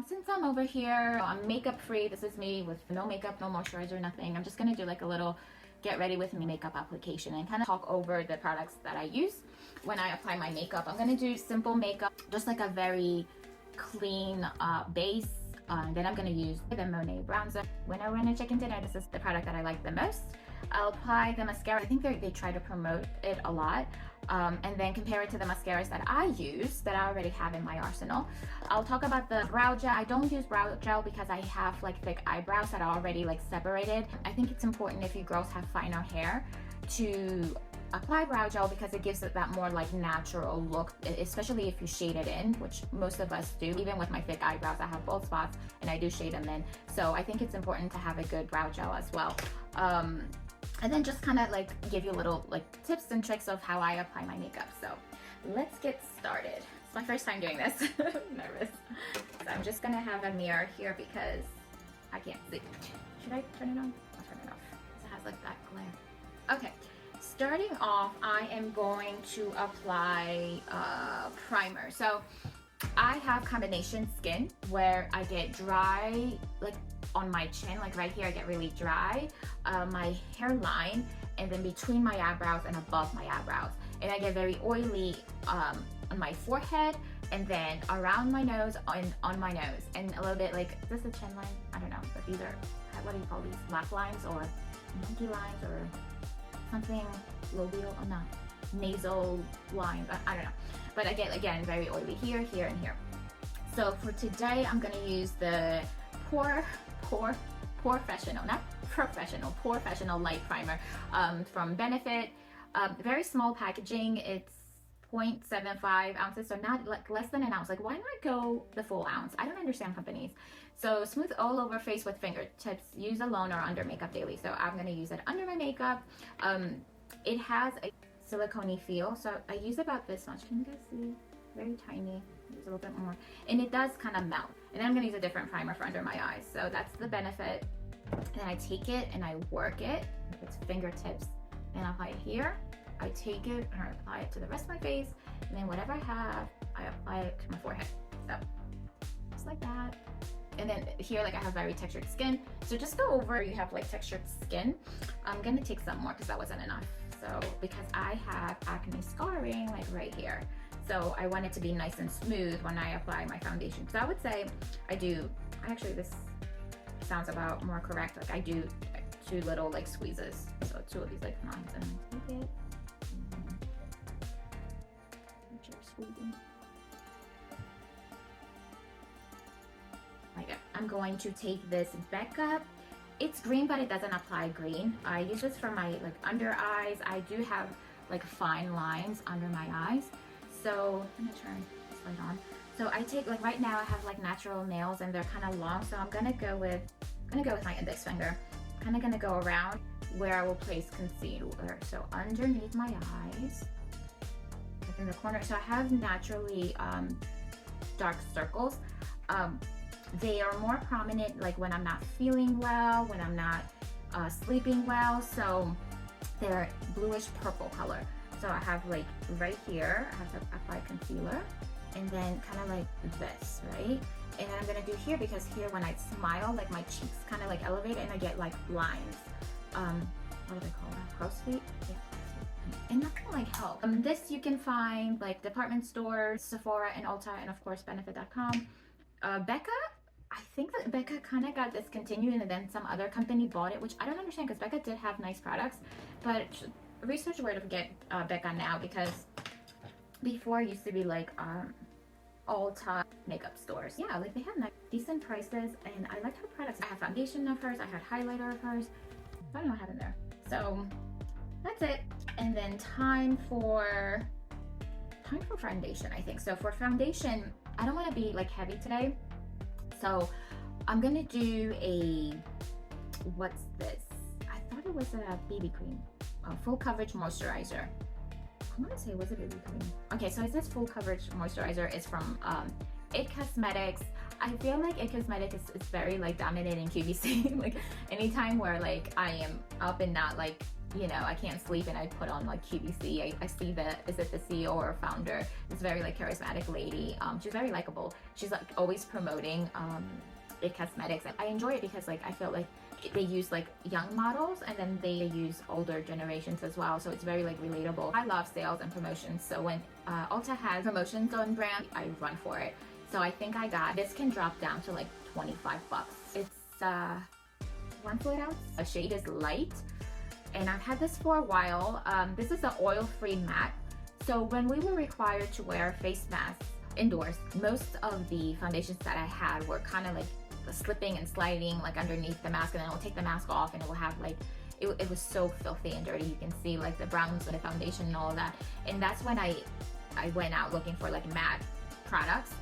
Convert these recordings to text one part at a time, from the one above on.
Since I'm over here, I'm makeup free. This is me with no makeup, no moisturizer, nothing. I'm just gonna do like a little get ready with me makeup application and kind of talk over the products that I use when I apply my makeup. I'm gonna do simple makeup, just like a very clean base. Then I'm gonna use the Monet bronzer. When I run a chicken dinner, this is the product that I like the most. I'll apply the mascara. I think they try to promote it a lot. And then compare it to the mascaras that I use, that I already have in my arsenal. I'll talk about the brow gel. I don't use brow gel because I have like thick eyebrows that are already like separated. I think it's important if you girls have finer hair to apply brow gel because it gives it that more like natural look, especially if you shade it in, which most of us do. Even with my thick eyebrows, I have bald spots and I do shade them in. So I think it's important to have a good brow gel as well. And then just kind of like give you little like tips and tricks of how I apply my makeup. So let's get started. It's my first time doing this. Nervous. So I'm just gonna have a mirror here because I can't see. Should I turn it on? I'll turn it off because it has like that glare. Okay, starting off, I am going to apply primer. So I have combination skin where I get dry, like on my chin, like right here I get really dry, my hairline, and then between my eyebrows and above my eyebrows, and I get very oily on my forehead, and then around my nose, on my nose, and a little bit like, is this a chin line? I don't know, but these are, what do you call these, laugh lines or monkey lines or something, labial, or not, nasal lines, I don't know, but I get again very oily here, here, and here. So for today I'm gonna use the Professional Light Primer from Benefit. Very small packaging. It's 0.75 ounces, so not like less than an ounce. Like, why not go the full ounce? I don't understand companies. So smooth all over face with fingertips. Use alone or under makeup daily. So I'm gonna use it under my makeup. It has a silicone feel, so I use about this much. Can you guys see? Very tiny. Use a little bit more, and it does kind of melt. And then I'm gonna use a different primer for under my eyes. So that's the Benefit. Then I take it and I work it. It's fingertips, and I apply it here. I take it and I apply it to the rest of my face, and then whatever I have, I apply it to my forehead. So just like that. And then here, like I have very textured skin. So just go over, you have like textured skin. I'm gonna take some more because that wasn't enough. So because I have acne scarring like right here. So I want it to be nice and smooth when I apply my foundation. So I would say actually this sounds about more correct. Like I do 2 little like squeezes. So 2 of these like lines, and I take it. I'm going to take this Becca. It's green, but it doesn't apply green. I use this for my like under eyes. I do have like fine lines under my eyes. So I'm gonna turn this light on. So I take, like right now I have like natural nails and they're kind of long. So I'm gonna go with my index finger. Kind of gonna go around where I will place concealer. So underneath my eyes, like in the corner. So I have naturally dark circles. They are more prominent like when I'm not feeling well, when I'm not sleeping well. So they're bluish purple color. So I have like right here, I have to apply concealer, and then kind of like this, right? And then I'm gonna do here, because here when I smile, like my cheeks kind of like elevate and I get like lines. What do they call that? Crow's feet? Yeah. And that can like help. This you can find like department stores, Sephora and Ulta, and of course Benefit.com. Becca, I think that Becca kind of got discontinued and then some other company bought it, which I don't understand because Becca did have nice products, but research where to get Becca now, because before it used to be like Ulta makeup stores. Yeah, like they have nice, decent prices, and I liked her products. I have foundation of hers, I had highlighter of hers. I don't know what happened there. So that's it. And then time for foundation, I think. So for foundation, I don't want to be like heavy today. So I'm gonna do what's this? I thought it was a BB cream. Full coverage moisturizer. I want to say, was it BB cream? Okay, so it says full coverage moisturizer. It's from It Cosmetics. I feel like It Cosmetics is very like dominating QVC. Like anytime where like I am up and not like you know, I can't sleep and I put on like QVC. I see the, is it the CEO or founder? This very like charismatic lady. She's very likable. She's like always promoting IT cosmetics, and I enjoy it because like I feel like they use like young models and then they use older generations as well, so it's very like relatable. I love sales and promotions, so when Ulta has promotions on brand, I run for it. So I think I got this, can drop down to like 25 bucks. It's 1 fluid ounce. The shade is light and I've had this for a while. This is the oil-free matte. So when we were required to wear face masks indoors, most of the foundations that I had were kind of like slipping and sliding like underneath the mask, and then I'll take the mask off and it will have like, it was so filthy and dirty. You can see like the browns of the foundation and all of that. And that's when I went out looking for like matte products.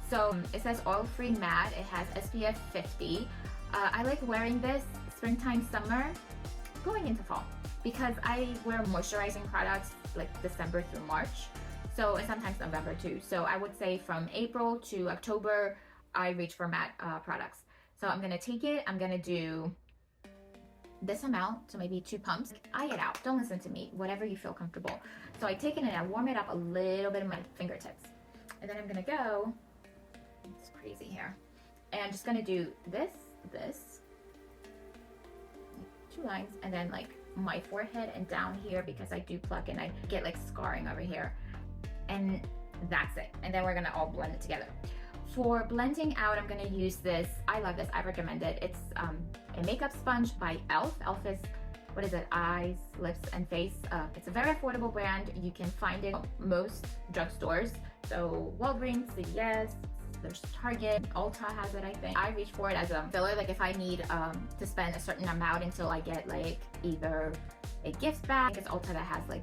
So it says oil-free matte. It has SPF 50. I like wearing this springtime, summer, going into fall, because I wear moisturizing products like December through March. So, and sometimes November too. So I would say from April to October, I reach for matte products. So I'm gonna take it, I'm gonna do this amount, so maybe 2 pumps. Eye it out, don't listen to me, whatever you feel comfortable. So I take it and I warm it up a little bit in my fingertips. And then I'm gonna go, it's crazy here. And I'm just gonna do this, 2 lines, and then like my forehead and down here, because I do pluck and I get like scarring over here. And that's it. And then we're gonna all blend it together. For blending out, I'm gonna use this. I love this, I recommend it. It's a makeup sponge by e.l.f. e.l.f. is, what is it, eyes, lips, and face. It's a very affordable brand. You can find it at most drugstores. So Walgreens, CVS, there's Target, Ulta has it, I think. I reach for it as a filler, like if I need to spend a certain amount until I get like either a gift bag. It's Ulta that has like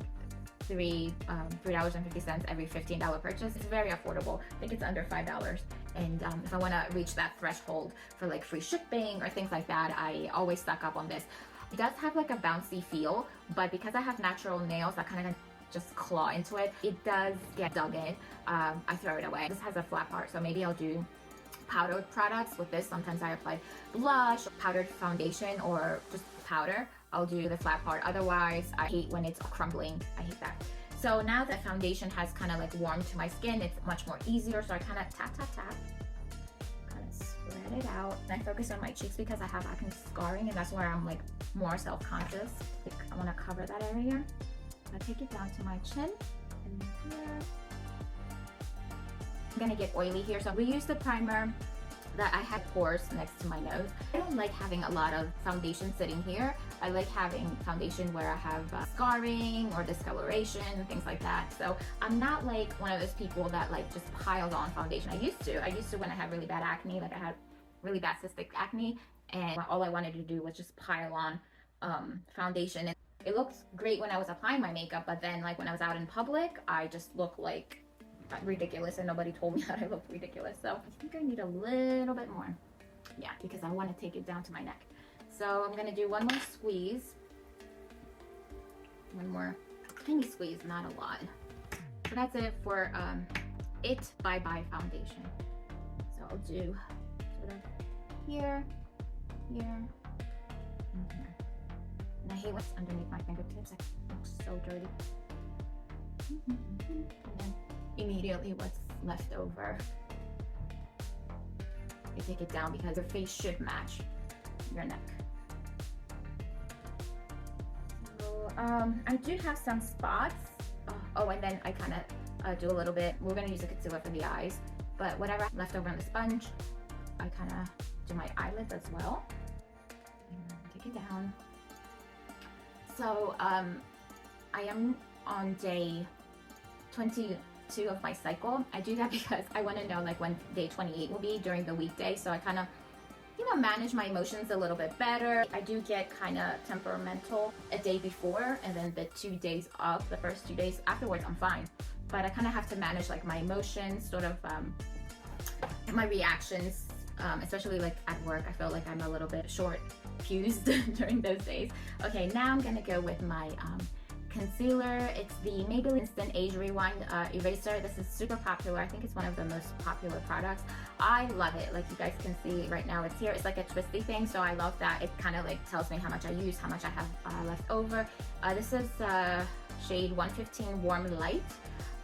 $3.50 every $15 purchase. It's very affordable. I think it's under $5. And if I want to reach that threshold for like free shipping or things like that, I always stock up on this. It does have like a bouncy feel, but because I have natural nails that kind of just claw into it, it does get dug in. I throw it away. This has a flat part, so maybe I'll do powdered products with this. Sometimes I apply blush, powdered foundation, or just powder. I'll do the flat part. Otherwise, I hate when it's crumbling. I hate that. So now that foundation has kind of like warmed to my skin, it's much more easier. So I kind of tap, kind of spread it out. And I focus on my cheeks because I have acne scarring, and that's where I'm like more self-conscious. Like, I want to cover that area. I take it down to my chin and here. I'm gonna get oily here, so we use the primer that I had pores next to my nose. I don't like having a lot of foundation sitting here. I like having foundation where I have scarring or discoloration and things like that. So I'm not like one of those people that like just piles on foundation. I used to when I had really bad acne, like I had really bad cystic acne, and all I wanted to do was just pile on foundation. And it looked great when I was applying my makeup, but then like when I was out in public, I just looked like ridiculous, and nobody told me that I looked ridiculous. So I think I need a little bit more, yeah, because I want to take it down to my neck. So I'm gonna do one more squeeze, one more tiny squeeze, not a lot. So that's it for it Bye Bye foundation. So I'll do sort of here, and here. And I hate what's underneath my fingertips. It looks so dirty. And then immediately what's left over, you take it down because your face should match your neck. So I do have some spots. Oh, and then I kind of do a little bit. We're gonna use a concealer for the eyes, but whatever left over on the sponge, I kind of do my eyelids as well. And take it down. So I am on day 22 of my cycle. I do that because I want to know like when day 28 will be during the weekday, so I kind of, you know, manage my emotions a little bit better. I do get kind of temperamental a day before, and then the 2 days off, the first 2 days afterwards, I'm fine. But I kind of have to manage like my emotions, sort of my reactions, especially like at work. I feel like I'm a little bit short fused during those days. Okay, now I'm gonna go with my concealer. It's the Maybelline Instant Age Rewind Eraser. This is super popular. I think it's one of the most popular products. I love it. Like you guys can see right now, it's here. It's like a twisty thing, so I love that. It kind of like tells me how much I use, how much I have left over. This is shade 115 Warm Light.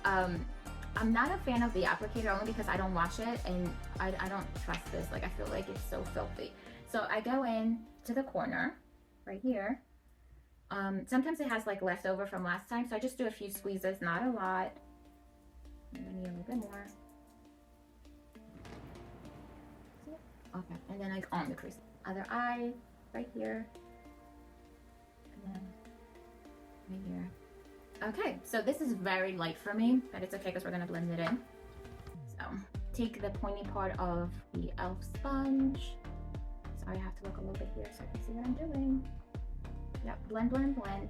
I'm not a fan of the applicator only because I don't wash it, and I don't trust this. Like I feel like it's so filthy. So I go in to the corner right here. Sometimes it has like leftover from last time, so I just do a few squeezes, not a lot. And I need a little bit more. Okay, and then like on the crease. Other eye, right here. And then right here. Okay, so this is very light for me, but it's okay because we're gonna blend it in. So take the pointy part of the e.l.f. sponge. Sorry, I have to look a little bit here so I can see what I'm doing. Yep, blend, blend, blend.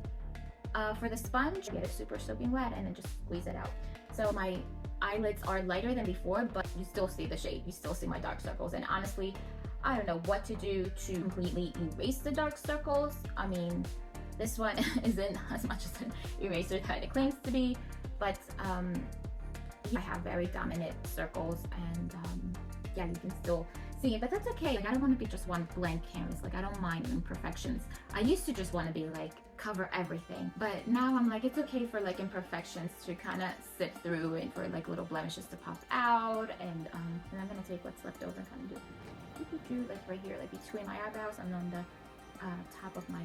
For the sponge, get it super soaking wet and then just squeeze it out. So my eyelids are lighter than before, but you still see the shade. You still see my dark circles. And honestly, I don't know what to do to completely erase the dark circles. I mean, this one isn't as much as an eraser that it claims to be, but I have very dominant circles, and yeah, you can still see it, but that's okay. Like I don't want to be just one blank canvas. Like I don't mind imperfections. I used to just want to be like cover everything, but now I'm like, it's okay for like imperfections to kind of sit through and for like little blemishes to pop out. And I'm gonna take what's left over and kind of do like right here, like between my eyebrows and on the top of my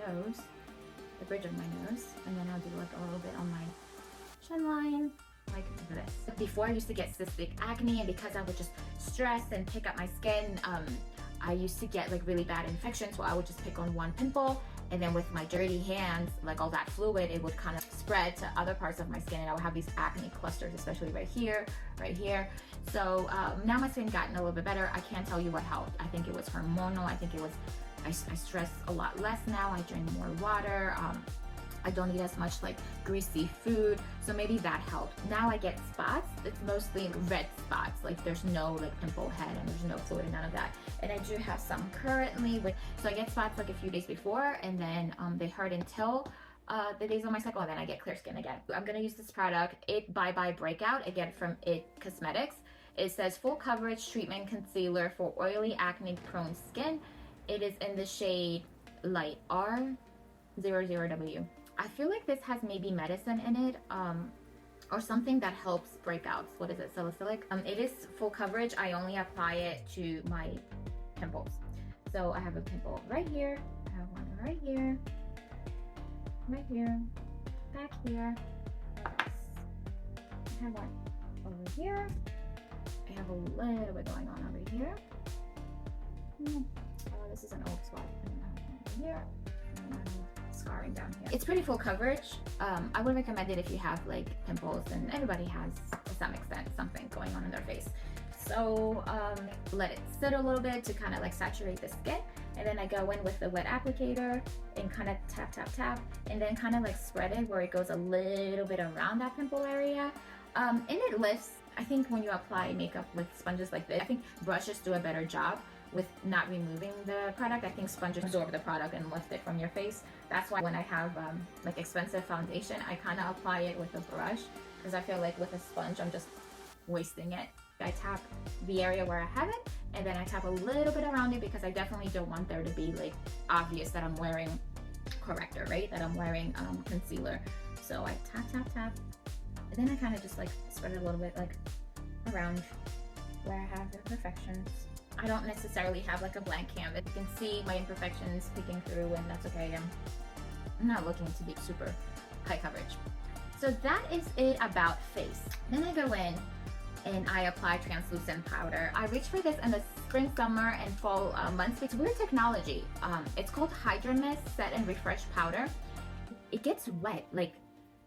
nose, the bridge of my nose, and then I'll do like a little bit on my chin line, like this. Before I used to get cystic acne, and because I would just stress and pick up my skin, I used to get like really bad infections, so I would just pick on one pimple, and then with my dirty hands, like all that fluid, it would kind of spread to other parts of my skin, and I would have these acne clusters, especially right here, right here. So now my skin gotten a little bit better. I can't tell you what helped. I think it was hormonal. I think it was I stress a lot less now. I drink more water. I don't eat as much like greasy food, so maybe that helped. Now I get spots. It's mostly red spots. Like there's no like pimple head and there's no fluid, none of that. And I do have some currently. So I get spots like a few days before, and then they hurt until the days of my cycle, and then I get clear skin again. I'm gonna use this product, It Bye Bye Breakout, again from It Cosmetics. It says full coverage treatment concealer for oily acne prone skin. It is in the shade Light R00W. I feel like this has maybe medicine in it, or something that helps breakouts. What is it, salicylic? It is full coverage. I only apply it to my pimples. So I have a pimple right here, I have one right here, back here. I have one over here. I have a little bit going on over here. This is an old spot. Over here. And scarring down here. It's pretty full coverage. I would recommend it if you have like pimples, and everybody has to some extent something going on in their face. So let it sit a little bit to kind of like saturate the skin, and then I go in with the wet applicator and kind of tap tap tap, and then kind of like spread it where it goes a little bit around that pimple area, and it lifts. I think when you apply makeup with sponges like this, I think brushes do a better job with not removing the product. I think sponges absorb the product and lift it from your face. That's why when I have like expensive foundation, I kind of apply it with a brush, because I feel like with a sponge I'm just wasting it. I tap the area where I have it, and then I tap a little bit around it, because I definitely don't want there to be like obvious that I'm wearing corrector, right? That I'm wearing concealer. So I tap tap tap, and then I kind of just like spread it a little bit like around where I have the imperfections. I don't necessarily have like a blank canvas. You can see my imperfections peeking through, and that's okay. I'm not looking to be super high coverage. So that is it about face. Then I go in and I apply translucent powder. I reach for this in the spring, summer, and fall months. It's weird technology. It's called Hydra Mist Set and Refresh Powder. It gets wet, like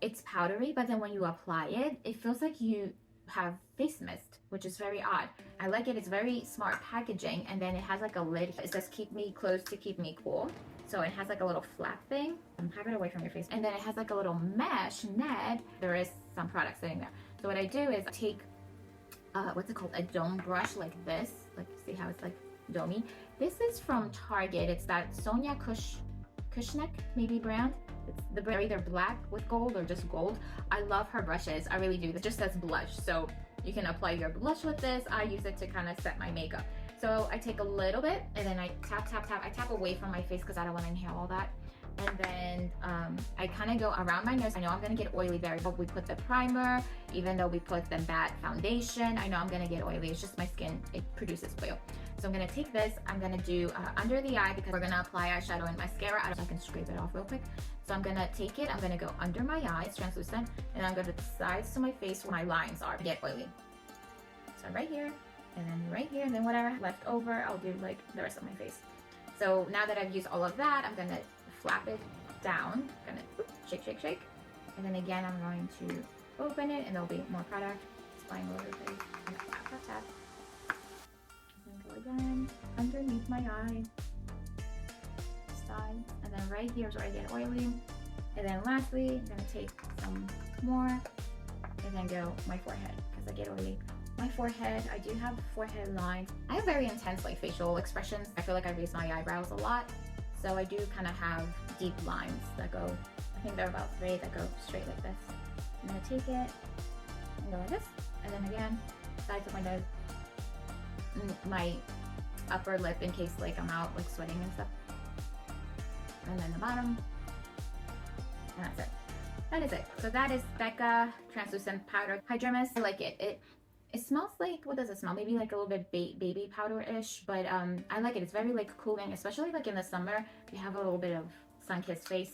it's powdery, but then when you apply it, it feels like you have face mist, which is very odd. I like it. It's very smart packaging, and then it has like a lid. It says keep me close to keep me cool. So it has like a little flap thing. Have it away from your face. And then it has like a little mesh net. There is some product sitting there. So what I do is I take what's it called, a dome brush like this. Like, see how it's like domey? This is from Target. It's that Sonia Kushnek maybe brand. It's they're either black with gold or just gold. I love her brushes. I really do. It just says blush, so you can apply your blush with this. I use it to kind of set my makeup. So I take a little bit and then I tap, tap, tap. I tap away from my face because I don't want to inhale all that. And then I kind of go around my nose. I know I'm gonna get oily very well. We put the primer, even though we put the matte foundation. I know I'm gonna get oily. It's just my skin, it produces oil. So I'm gonna take this, I'm gonna do under the eye because we're gonna apply eyeshadow and mascara. I can scrape it off real quick. So I'm gonna take it, I'm gonna go under my eye, it's translucent, and I'm gonna to the sides to my face where my lines are, get oily. So right here, and then right here, and then whatever left over, I'll do like the rest of my face. So now that I've used all of that, I'm gonna flap it down, gonna shake, shake, shake, and then again I'm going to open it, and there'll be more product flying over the face. And tap, tap, tap. And go again underneath my eye, side, and then right here is where I get oily. And then lastly, I'm gonna take some more, and then go my forehead because I get oily. My forehead, I do have forehead lines. I have very intense like facial expressions. I feel like I raise my eyebrows a lot. So I do kind of have deep lines that go, I think they're about 3 that go straight like this. I'm gonna take it and go like this. And then again, sides of my nose, my upper lip in case like I'm out like sweating and stuff. And then the bottom, and that's it. That is it. So that is Becca Translucent Powder Hydra Mist. I like it. It smells like, what does it smell? Maybe like a little bit baby powder-ish, but I like it. It's very like cooling, especially like in the summer. You have a little bit of sun-kissed face.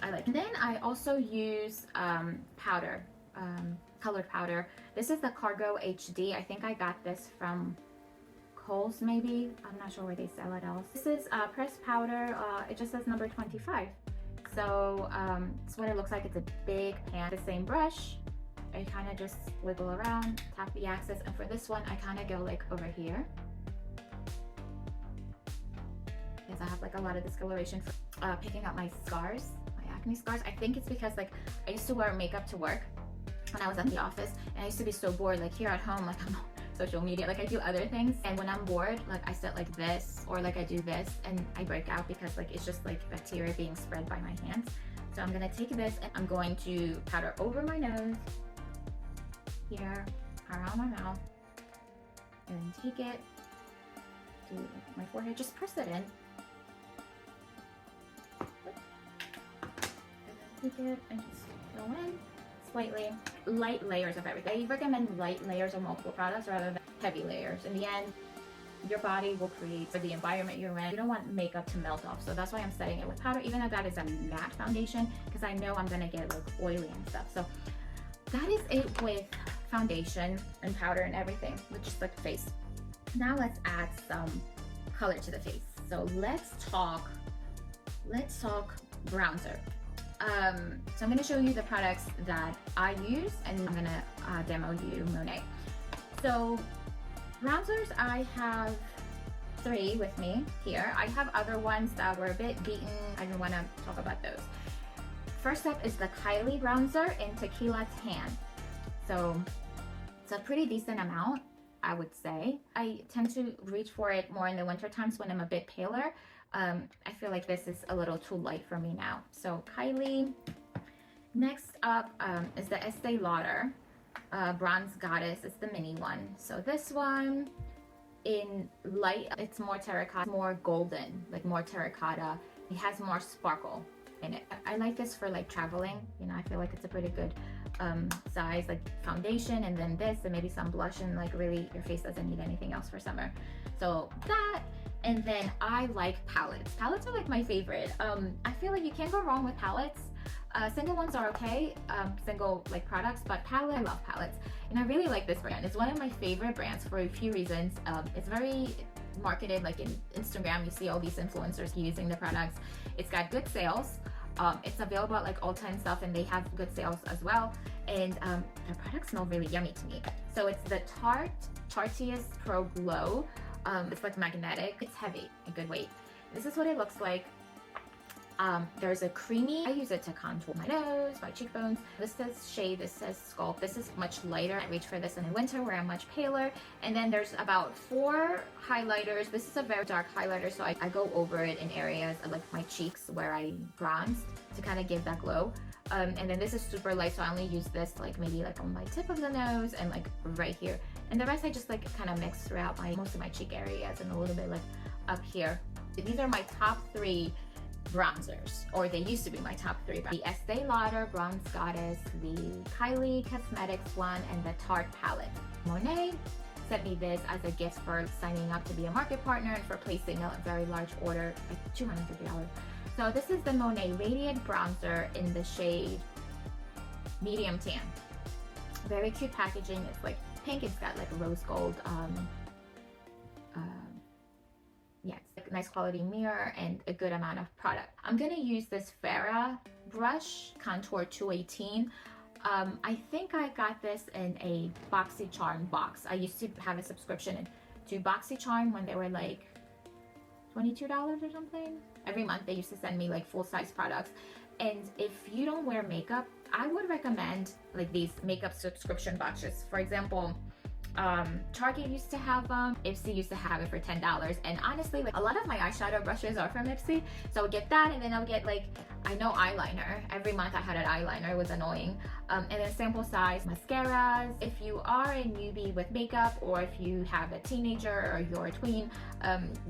I like it. And then I also use powder, colored powder. This is the Cargo HD. I think I got this from Kohl's maybe. I'm not sure where they sell it else. This is pressed powder. It just says number 25. So it's what it looks like. It's a big pan. The same brush. I kind of just wiggle around, tap the axis, and for this one I kind of go like over here because I have like a lot of discoloration for picking up my scars, my acne scars. I think it's because like I used to wear makeup to work when I was at the office, and I used to be so bored. Like here at home, like I'm on social media, like I do other things, and when I'm bored, like I sit like this or like I do this and I break out because like it's just like bacteria being spread by my hands. So I'm gonna take this and I'm going to powder over my nose, here, around my mouth, and then take it to my forehead, just press it in, and then take it and just go in slightly. Light layers of everything. I recommend light layers of multiple products rather than heavy layers. In the end, your body will create for the environment you're in. You don't want makeup to melt off, so that's why I'm setting it with powder, even though that is a matte foundation, because I know I'm gonna get like oily and stuff. So that is it with foundation and powder and everything, with just like the face. Now let's add some color to the face. So let's talk bronzer. So I'm gonna show you the products that I use, and I'm gonna demo you Monet. So bronzers, I have 3 with me here. I have other ones that were a bit beaten. I don't want to talk about those. First up is the Kylie bronzer in Tequila Tan. So it's a pretty decent amount, I would say. I tend to reach for it more in the winter times when I'm a bit paler. I feel like this is a little too light for me now. So Kylie. Next up is the Estee Lauder Bronze Goddess. It's the mini one. So this one in light, it's more terracotta, more golden, like more terracotta. It has more sparkle in it. I like this for like traveling. You know, I feel like it's a pretty good size, like foundation, and then this, and maybe some blush, and like really your face doesn't need anything else for summer. So that, and then I like palettes. Palettes are like my favorite. I feel like you can't go wrong with palettes. Single ones are okay, single like products, but palette, I love palettes, and I really like this brand. It's one of my favorite brands for a few reasons. It's very marketed, like in Instagram, you see all these influencers using the products. It's got good sales. It's available at like Ulta and stuff, and they have good sales as well. And the products smell really yummy to me. So it's the Tarteist Pro Glow. It's like magnetic. It's heavy, a good weight. This is what it looks like. There's a creamy, I use it to contour my nose, my cheekbones. This says shade, this says sculpt. This is much lighter. I reach for this in the winter where I'm much paler. And then there's about 4 highlighters. This is a very dark highlighter, so I go over it in areas of like my cheeks where I bronzed to kind of give that glow. And then this is super light, so I only use this like maybe like on my tip of the nose and like right here. And the rest I just like kind of mix throughout most of my cheek areas and a little bit like up here. These are my top 3 bronzers, or they used to be my top 3. The Estee Lauder Bronze Goddess, the Kylie Cosmetics one, and the Tarte palette. Monet sent me this as a gift for signing up to be a market partner and for placing a very large order, like $250. So this is the Monet Radiant Bronzer in the shade Medium Tan. Very cute packaging. It's like pink. It's got like rose gold yeah, it's like a nice quality mirror and a good amount of product. I'm gonna use this Farah brush, Contour 218. I think I got this in a BoxyCharm box. I used to have a subscription to BoxyCharm when they were like $22 or something. Every month they used to send me like full-size products. And if you don't wear makeup, I would recommend like these makeup subscription boxes. For example, Target used to have them, Ipsy used to have it for $10, and honestly, like a lot of my eyeshadow brushes are from Ipsy, so I'll get that, and then I'll get like, I know eyeliner. Every month I had an eyeliner, it was annoying. And then sample size mascaras. If you are a newbie with makeup, or if you have a teenager or you're a tween,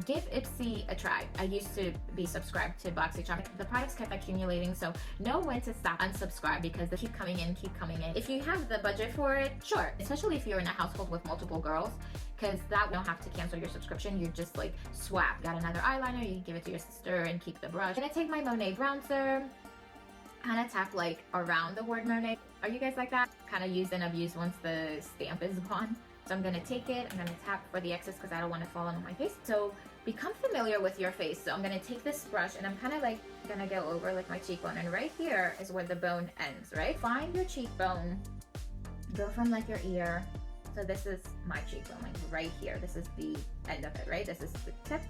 give Ipsy a try. I used to be subscribed to BoxyCharm. The products kept accumulating, so know when to stop, unsubscribe, because they keep coming in, keep coming in. If you have the budget for it, sure, especially if you're in a household with multiple girls, because that you don't have to cancel your subscription. You just like swap. Got another eyeliner, you can give it to your sister and keep the brush. I'm gonna take my Monet bronzer, kind of tap like around the word Monet. Are you guys like that? Kind of use and abuse once the stamp is gone. So I'm gonna take it, I'm gonna tap for the excess because I don't want to fall on my face. So become familiar with your face. So I'm gonna take this brush and I'm kind of like gonna go over like my cheekbone, and right here is where the bone ends, right? Find your cheekbone, go from like your ear. So this is my cheekbone, like right here. This is the end of it, right? This is the tip,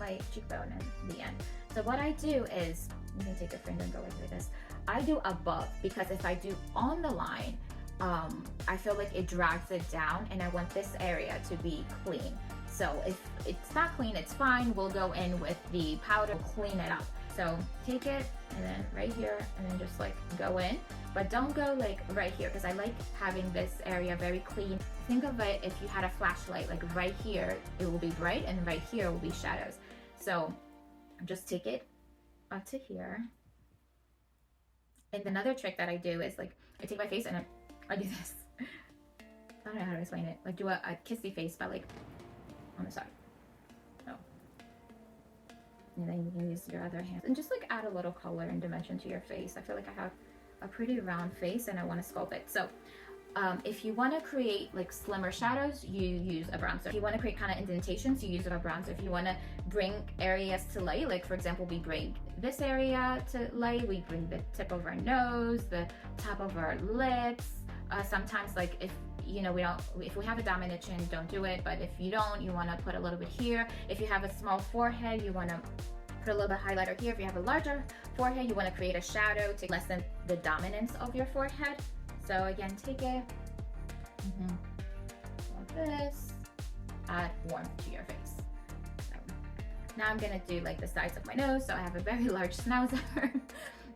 my cheekbone, and the end. So what I do is, you can take your finger and go over this. I do above, because if I do on the line, I feel like it drags it down, and I want this area to be clean. So if it's not clean, it's fine. We'll go in with the powder, clean it up. So take it, and then right here, and then just like go in. But don't go like right here, because I like having this area very clean. Think of it if you had a flashlight, like right here, it will be bright, and right here will be shadows. So just take it up to here. And another trick that I do is like, I take my face and I do this. I don't know how to explain it. Like do a kissy face, but like on the side. No. And then you can use your other hand and just like add a little color and dimension to your face. I feel like I have a pretty round face and I want to sculpt it. So if you want to create like slimmer shadows, you use a bronzer. If you want to create kind of indentations, you use a bronzer. If you want to bring areas to light, like for example, we bring this area to light, we bring the tip of our nose, the top of our lips. Sometimes like if we have a dominant chin, don't do it. But if you don't, you want to put a little bit here. If you have a small forehead, you want to put a little bit highlighter here. If you have a larger forehead, you want to create a shadow to lessen the dominance of your forehead. So again, take it like this, add warmth to your face. So now I'm gonna do like the sides of my nose. So I have a very large schnauzer.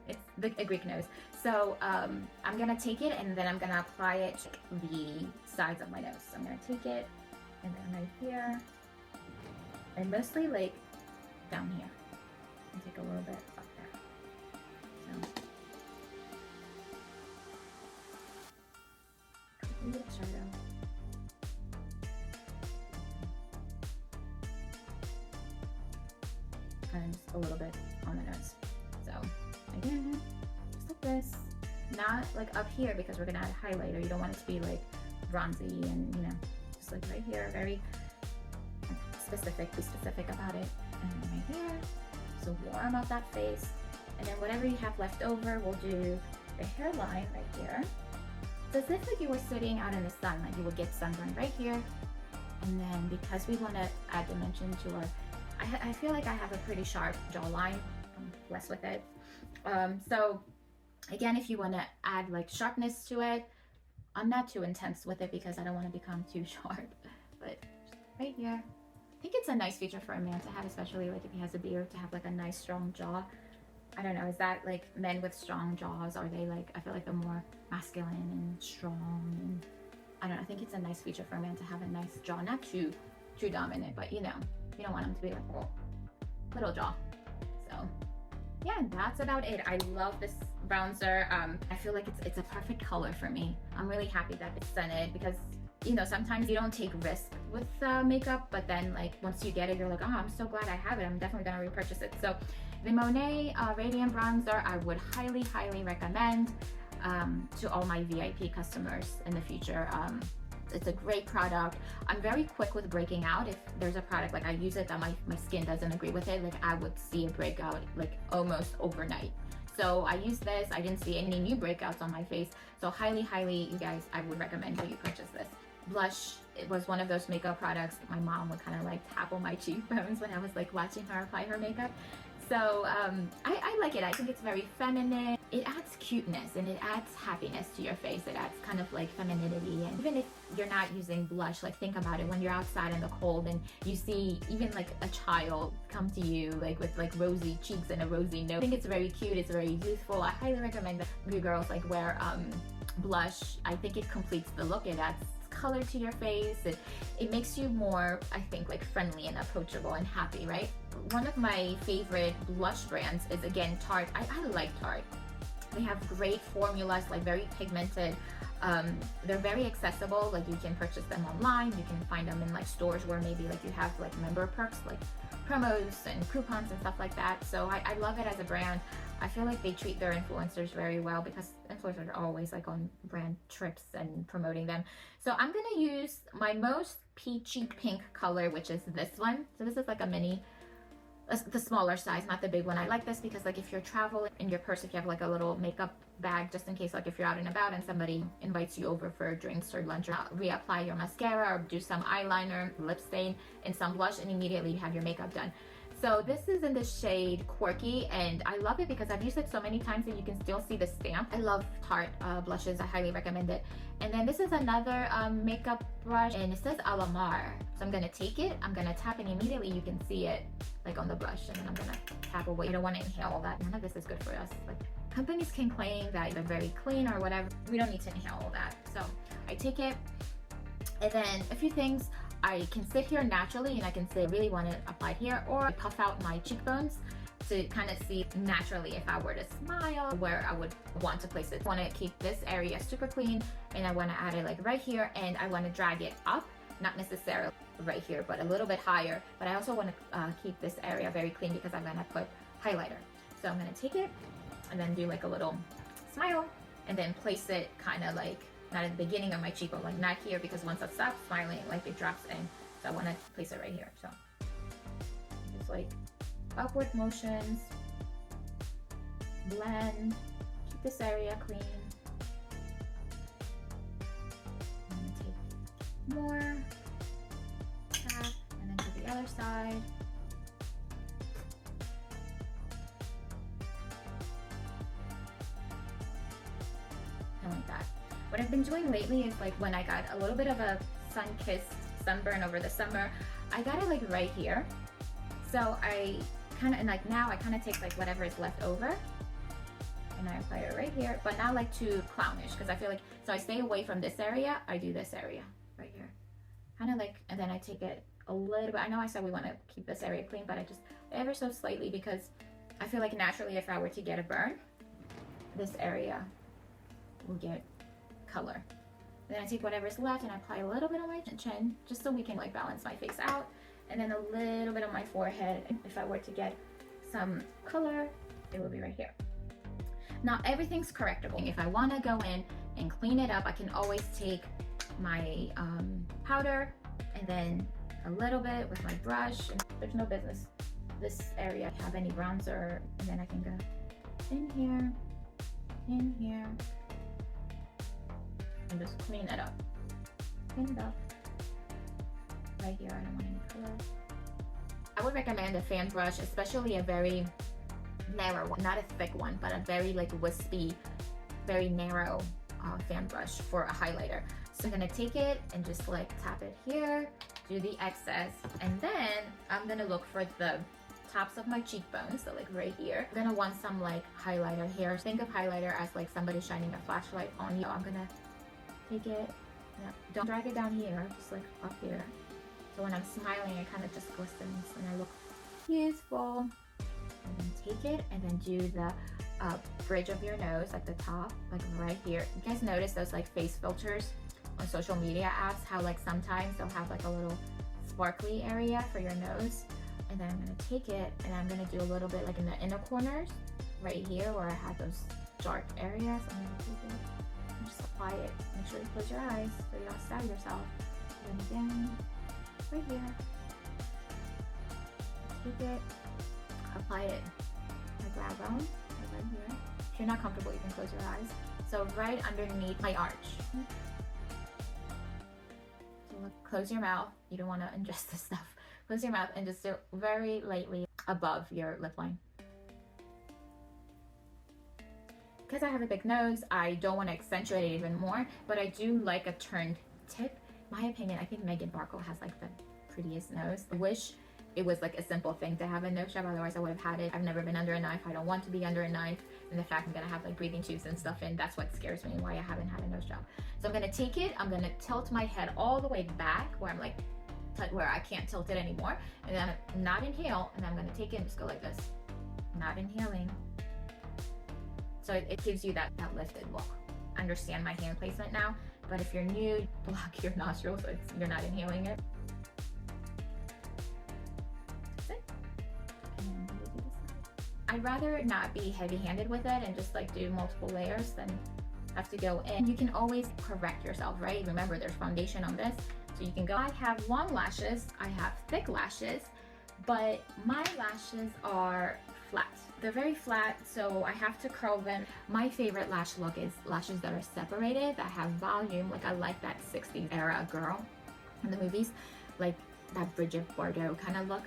It's a Greek nose. So I'm gonna take it and then I'm gonna apply it to the sides of my nose. So I'm gonna take it and then right here, and mostly like down here. And take a little bit up there. So. Shadow. And just a little bit on the nose. So again, just like this. Not like up here because we're gonna add a highlighter. You don't want it to be like bronzy and just like right here, very specific. Be specific about it. And then right here, so warm up that face. And then whatever you have left over, we'll do the hairline right here. So it's as if you were sitting out in the sun, like you would get sunburn right here. And then because we want to add dimension to our, I feel like I have a pretty sharp jawline. I'm blessed with it. So again, if you want to add like sharpness to it, I'm not too intense with it because I don't want to become too sharp. But right here, I think it's a nice feature for a man to have, especially like if he has a beard, to have like a nice strong jaw. I don't know, is that like men with strong jaws, are they like, I feel like they're more masculine and strong, and I don't know, I think it's a nice feature for a man to have a nice jaw, not too dominant, but you know, you don't want him to be like little jaw. So yeah, that's about it. I love this bronzer. I feel like it's a perfect color for me. I'm really happy that it's scented because, you know, sometimes you don't take risk with makeup, but then like once you get it, you're like, oh, I'm so glad I have it. I'm definitely gonna repurchase it. So the Monet Radiant Bronzer, I would highly recommend to all my VIP customers in the future. It's a great product. I'm very quick with breaking out. If there's a product like I use it that my skin doesn't agree with it, like I would see a breakout like almost overnight. So I use this. I didn't see any new breakouts on my face. So highly, you guys, I would recommend that you purchase this. Blush, it was one of those makeup products my mom would kind of like tap on my cheekbones when I was like watching her apply her makeup. So I like it. I think it's very feminine. It adds cuteness and it adds happiness to your face. It adds kind of like femininity. And even if you're not using blush, like think about it when you're outside in the cold and you see even like a child come to you like with like rosy cheeks and a rosy nose. I think it's very cute. It's very youthful. I highly recommend that you girls like wear blush. I think it completes the look. It adds color to your face. It makes you more, I think, like friendly and approachable and happy, right? One of my favorite blush brands is again Tarte. I like Tarte. They have great formulas, like very pigmented. They're very accessible. Like you can purchase them online. You can find them in like stores where maybe like you have like member perks, like promos and coupons and stuff like that. So I love it as a brand. I feel like they treat their influencers very well because influencers are always like on brand trips and promoting them. So I'm gonna use my most peachy pink color, which is this one. So this is like a mini, the smaller size, not the big one. I like this because like if you're traveling in your purse, if you have like a little makeup bag just in case, like if you're out and about and somebody invites you over for drinks or lunch, or reapply your mascara or do some eyeliner, lip stain, and some blush, and immediately you have your makeup done. So this is in the shade Quirky, and I love it because I've used it so many times that you can still see the stamp. I love Tarte blushes. I highly recommend it. And then this is another makeup brush, and it says Alamar. So I'm gonna take it, I'm gonna tap, and immediately you can see it like on the brush, and then I'm gonna tap away. You don't want to inhale all that. None of this is good for us. Like companies can claim that they're very clean or whatever. We don't need to inhale all that. So I take it, and then a few things. I can sit here naturally and I can say I really want to apply it here, or puff out my cheekbones to kind of see naturally if I were to smile where I would want to place it. I want to keep this area super clean, and I want to add it like right here, and I want to drag it up, not necessarily right here but a little bit higher, but I also want to keep this area very clean because I'm going to put highlighter. So I'm going to take it and then do like a little smile and then place it kind of like not at the beginning of my cheekbone, like not here, because once I stop smiling, like it drops in. So I want to place it right here. So just like upward motions, blend, keep this area clean. I'm gonna take more, tap, and then to the other side. And like that. What I've been doing lately is like when I got a little bit of a sun-kissed sunburn over the summer, I got it like right here. So I kind of, and like now I kind of take like whatever is left over and I apply it right here, but not like too clownish because I feel like, so I stay away from this area, I do this area right here. Kind of like, and then I take it a little bit. I know I said we want to keep this area clean, but I just ever so slightly because I feel like naturally if I were to get a burn, this area will get color. Then I take whatever's left and I apply a little bit on my chin just so we can like balance my face out, and then a little bit on my forehead. If I were to get some color, it will be right here. Now everything's correctable. If I want to go in and clean it up, I can always take my powder and then a little bit with my brush. And there's no business this area have any bronzer, and then I can go in here, and just clean it up. Clean it up. Right here, I don't want any color. I would recommend a fan brush, especially a very narrow one, not a thick one, but a very like wispy, very narrow fan brush for a highlighter. So I'm gonna take it and just like tap it here, do the excess, and then I'm gonna look for the tops of my cheekbones, so like right here. I'm gonna want some like highlighter here. Think of highlighter as like somebody shining a flashlight on you. I'm gonna take it, don't drag it down here, just like up here. So when I'm smiling, it kind of just glistens and I look beautiful. And then take it and then do the bridge of your nose at the top, like right here. You guys notice those like face filters on social media apps, how like sometimes they'll have like a little sparkly area for your nose. And then I'm gonna take it and I'm gonna do a little bit like in the inner corners, right here where I had those dark areas. I'm gonna take it and just apply it. Make sure you close your eyes so you don't stab yourself. And then again, right here. Take it, apply it my brow bone, right here. If you're not comfortable, you can close your eyes. So right underneath my arch. So close your mouth. You don't want to ingest this stuff. Close your mouth and just do very lightly above your lip line. Because I have a big nose, I don't want to accentuate it even more, but I do like a turned tip. My opinion, I think Meghan Markle has like the prettiest nose. I wish it was like a simple thing to have a nose job, otherwise I would have had it. I've never been under a knife. I don't want to be under a knife. And the fact I'm gonna have like breathing tubes and stuff in, that's what scares me and why I haven't had a nose job. So I'm gonna take it, I'm gonna tilt my head all the way back where I'm like, where I can't tilt it anymore. And then not inhale, and I'm gonna take it and just go like this. Not inhaling. So it gives you that lifted look. Understand my hand placement now, but if you're new, block your nostrils so you're not inhaling it. I'd rather not be heavy-handed with it and just like do multiple layers than have to go in. You can always correct yourself, right? Remember, there's foundation on this, so you can go. I have long lashes, I have thick lashes, but my lashes are flat. They're very flat, so I have to curl them. My favorite lash look is lashes that are separated, that have volume. Like I like that 60s era girl in the movies, like that Bridget Bardot kind of look.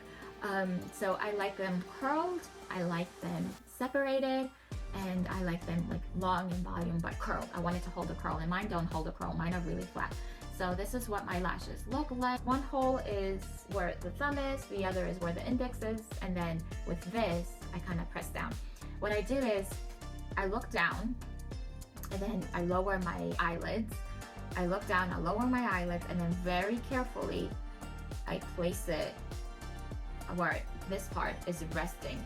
So I like them curled, I like them separated, and I like them like long in volume but curled. I want it to hold a curl, and mine don't hold a curl. Mine are really flat. So this is what my lashes look like. One hole is where the thumb is, the other is where the index is, and then with this, I kind of press down. What I do is I look down, and then I lower my eyelids. I look down, I lower my eyelids, and then very carefully, I place it where this part is resting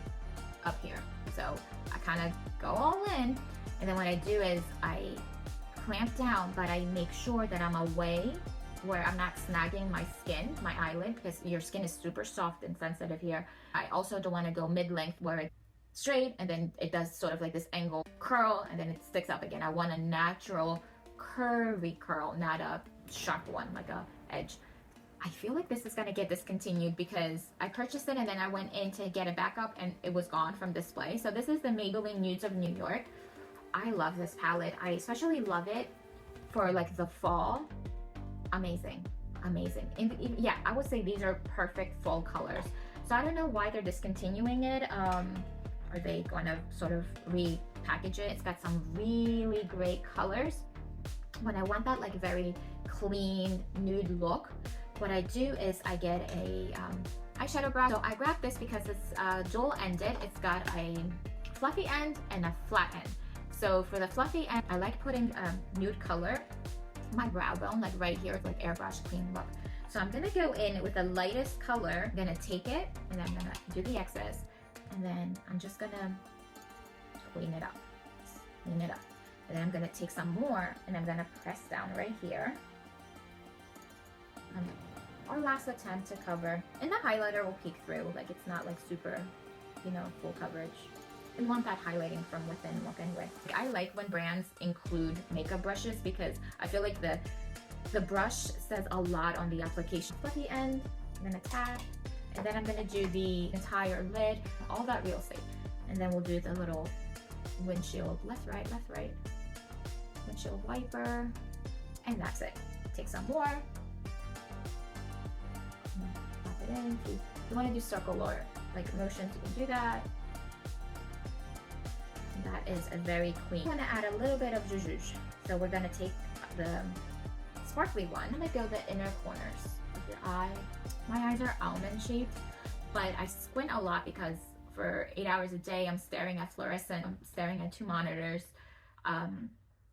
up here. So I kind of go all in, and then what I do is I clamp down, but I make sure that I'm away where I'm not snagging my skin, my eyelid, because your skin is super soft and sensitive here. I also don't want to go mid-length where it's straight and then it does sort of like this angle curl and then it sticks up again. I want a natural curvy curl, not a sharp one like a edge. I feel like this is gonna get discontinued because I purchased it and then I went in to get it back up and it was gone from display. So this is the Maybelline Nudes of New York. I love this palette. I especially love it for like the fall. Amazing, amazing. Yeah, I would say these are perfect fall colors. So I don't know why they're discontinuing it. Are they going to sort of repackage it? It's got some really great colors. When I want that like very clean nude look, what I do is I get a eyeshadow brush. So I grabbed this because it's dual-ended. It's got a fluffy end and a flat end. So for the fluffy end, I like putting nude color my brow bone, like right here, like airbrush clean look. So I'm gonna go in with the lightest color. I'm gonna take it and I'm gonna do the excess, and then I'm just gonna clean it up, clean it up. And then I'm gonna take some more and I'm gonna press down right here. Our last attempt to cover, and the highlighter will peek through, like it's not like super, you know, full coverage. I want that highlighting from within look anyway. I like when brands include makeup brushes because I feel like the brush says a lot on the application. Fluffy end, I'm gonna tap, and then I'm gonna do the entire lid, all that real estate. And then we'll do the little windshield, left, right, windshield wiper, and that's it. Take some more, pop it in. If you wanna do circle or like motions, you can do that. is very clean. I'm gonna add a little bit of zhuzh. So we're gonna take the sparkly one. I'm gonna build the inner corners of your eye. My eyes are almond shaped, but I squint a lot because for 8 hours a day, I'm staring at fluorescent, I'm staring at 2 monitors.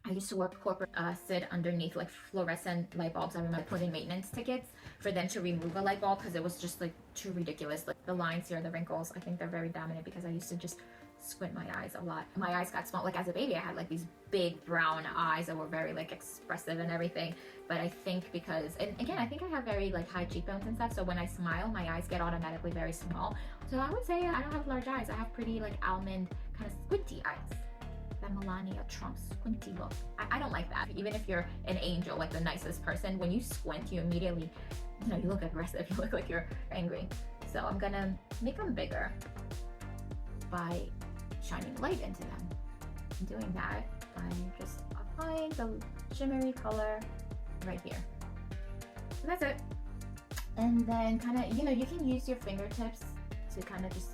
I used to work corporate, sit underneath like fluorescent light bulbs. I remember putting maintenance tickets for them to remove a light bulb because it was just like too ridiculous. Like the lines here, the wrinkles, I think they're very dominant because I used to just squint my eyes a lot. My eyes got small. Like as a baby, I had like these big brown eyes that were very like expressive and everything. But I think because, and again, I think I have very like high cheekbones and stuff. So when I smile, my eyes get automatically very small. So I would say I don't have large eyes. I have pretty like almond kind of squinty eyes. That Melania Trump squinty look. I don't like that. Even if you're an angel, like the nicest person, when you squint, you immediately, you know, you look aggressive. You look like you're angry. So I'm gonna make them bigger by shining light into them. I'm doing that by just applying the shimmery color right here. So that's it. And then kind of, you know, you can use your fingertips to kind of just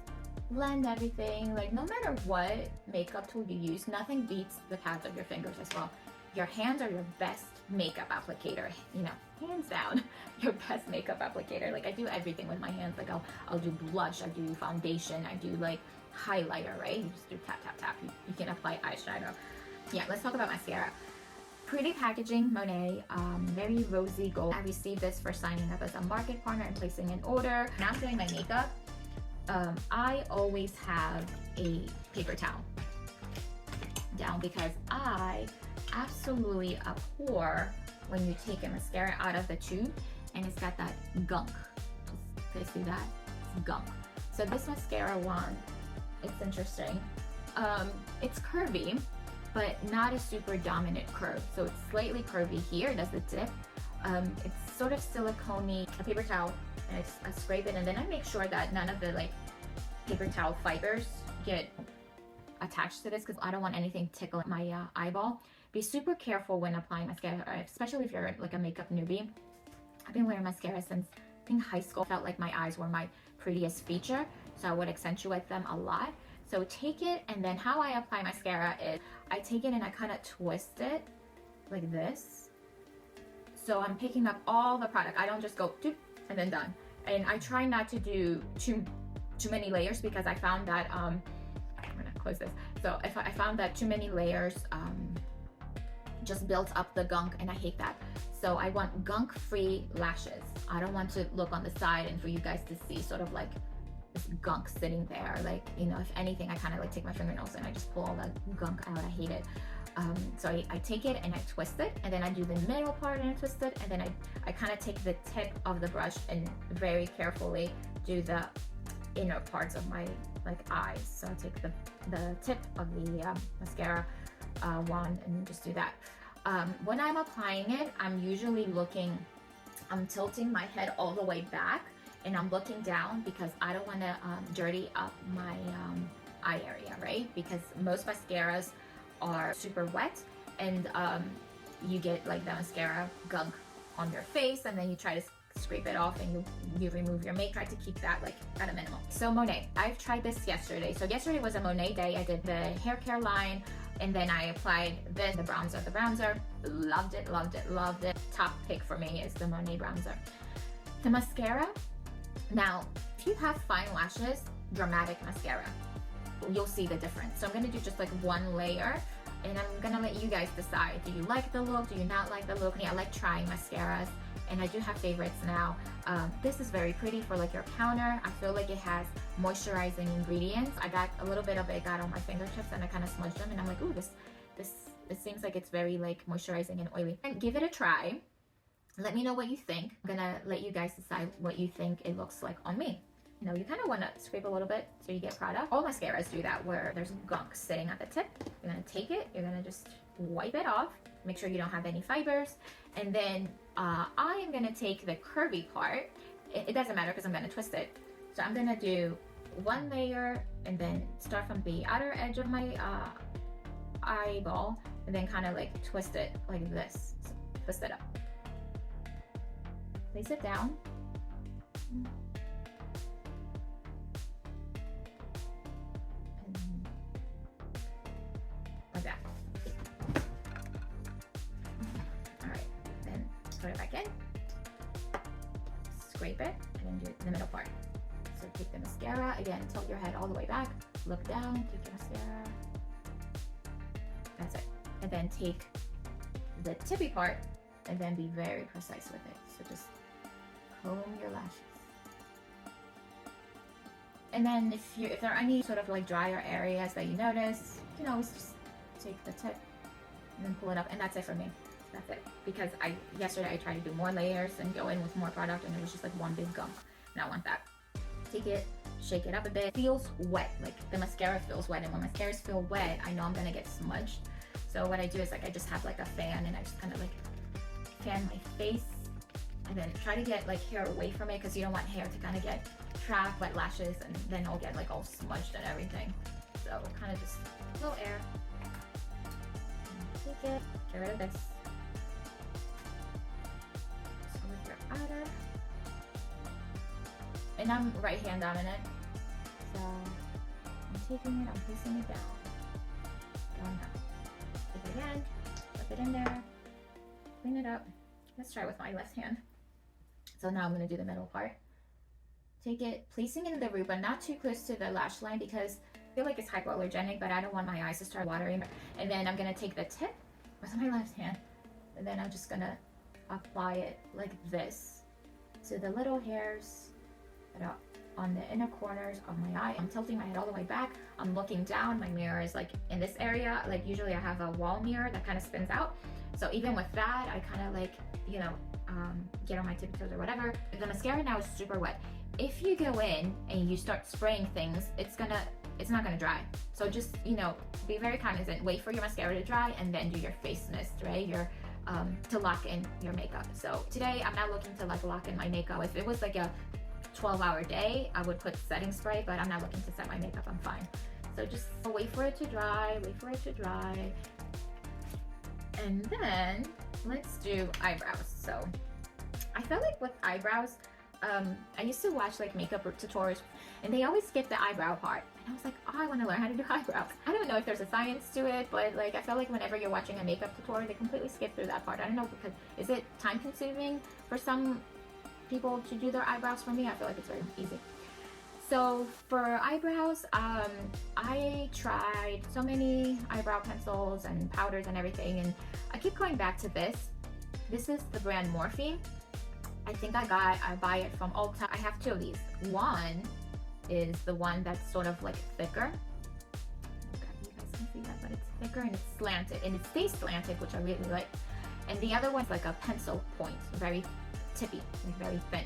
blend everything. Like no matter what makeup tool you use, nothing beats the pads of your fingers as well. Your hands are your best makeup applicator, you know, hands down, your best makeup applicator. Like I do everything with my hands. Like I'll do blush, I do foundation, I do like highlighter, right? You just do tap, tap, tap. You can apply eyeshadow. Yeah, let's talk about mascara. Pretty packaging, Monet, very rosy gold. I received this for signing up as a market partner and placing an order. Now I'm doing my makeup. I always have a paper towel down because I absolutely abhor when you take a mascara out of the tube and it's got that gunk. Can you see that? It's gunk. So this mascara wand, it's interesting. It's curvy, but not a super dominant curve. So it's slightly curvy here, that's the tip. It's sort of silicone-y, a paper towel, and I scrape it, and then I make sure that none of the like paper towel fibers get attached to this because I don't want anything tickling my eyeball. Be super careful when applying mascara, especially if you're like a makeup newbie. I've been wearing mascara since I think high school. Felt like my eyes were my prettiest feature, so I would accentuate them a lot. So take it, and then how I apply mascara is I take it and I kind of twist it like this. So I'm picking up all the product. I don't just go doop and then done. And I try not to do too many layers because I found that I'm gonna close this. So if I found that too many layers just built up the gunk, and I hate that. So I want gunk-free lashes. I don't want to look on the side and for you guys to see sort of like this gunk sitting there. Like, you know, if anything, I kind of like take my fingernails and I just pull all that gunk out. I hate it. So I take it and I twist it, and then I do the middle part and I twist it, and then I kind of take the tip of the brush and very carefully do the inner parts of my like eyes. So I take the tip of the mascara wand and just do that. When I'm applying it, I'm usually looking, I'm tilting my head all the way back and I'm looking down because I don't want to dirty up my eye area, right? Because most mascaras are super wet, and you get like the mascara gunk on your face, and then you try to scrape it off and you remove your makeup. Try to keep that like at a minimum. So Monet, I've tried this yesterday. So yesterday was a Monet day. I did the hair care line, and then I applied this, the bronzer. Loved it, loved it, loved it. Top pick for me is the Monet bronzer. The mascara, now if you have fine lashes, dramatic mascara, you'll see the difference. So I'm gonna do just like one layer, and I'm gonna let you guys decide. Do you like the look? Do you not like the look? Yeah, I like trying mascaras, and I do have favorites now. This is very pretty for like your counter. I feel like it has moisturizing ingredients. I got a little bit of it got on my fingertips, and I kind of smudged them, and I'm like, ooh, this seems like it's very like moisturizing and oily. And give it a try. Let me know what you think. I'm gonna let you guys decide what you think it looks like on me. You know, you kind of want to scrape a little bit so you get product. All mascaras do that, where there's gunk sitting at the tip. You're gonna take it, you're gonna just wipe it off, make sure you don't have any fibers, and then I am gonna take the curvy part. It doesn't matter because I'm gonna twist it. So I'm gonna do one layer and then start from the outer edge of my eyeball, and then kind of like twist it like this. So twist it up. Place it down. scrape it and then do the middle part. So take the mascara, again, tilt your head all the way back, look down, take your mascara. That's it. And then take the tippy part and then be very precise with it. So just comb your lashes. And then if there are any sort of like drier areas that you notice, you can always just take the tip and then pull it up, and that's it for me. That's it. Because yesterday I tried to do more layers and go in with more product, and it was just like one big gunk. And I want that. Take it, shake it up a bit. It feels wet, like the mascara feels wet, and when mascaras feel wet, I know I'm gonna get smudged. So what I do is like I just have like a fan, and I just kind of like fan my face, and then try to get like hair away from it, because you don't want hair to kind of get trapped, wet lashes, and then it'll get like all smudged and everything. So kind of just a little air. Take it, get rid of this. Just go with your outer. And I'm right hand dominant, so I'm taking it, I'm placing it down, going up. Take it again, flip it in there, clean it up. Let's try with my left hand. So now I'm going to do the middle part. Take it, placing it in the root, but not too close to the lash line, because I feel like it's hypoallergenic, but I don't want my eyes to start watering. And then I'm going to take the tip with my left hand, and then I'm just going to apply it like this to the little hairs that are on the inner corners of my eye. I'm tilting my head all the way back. I'm looking down. My mirror is like in this area. Like usually I have a wall mirror that kind of spins out. So even with that, I kind of like, you know, get on my tippy toes or whatever. The mascara now is super wet. If you go in and you start spraying things, it's not gonna dry. So just, you know, be very cognizant. Wait for your mascara to dry and then do your face mist, right? To lock in your makeup. So today I'm not looking to like lock in my makeup. If it was like a 12-hour day, I would put setting spray, but I'm not looking to set my makeup. I'm fine. So just wait for it to dry, wait for it to dry. And then let's do eyebrows. So I feel like with eyebrows, I used to watch like makeup tutorials, and they always skip the eyebrow part. And I was like, oh, I want to learn how to do eyebrows. I don't know if there's a science to it, but like I feel like whenever you're watching a makeup tutorial, they completely skip through that part. I don't know, because is it time consuming for some people to do their eyebrows? For me, I feel like it's very easy. So for eyebrows, I tried so many eyebrow pencils and powders and everything, and I keep going back to this. This is the brand Morphe. I think I buy it from Ulta. I have two of these. One is the one that's sort of like thicker. Okay, you guys can see that, but it's thicker and it's slanted, and it stays slanted, which I really like. And the other one's like a pencil point, very tippy, like very thin.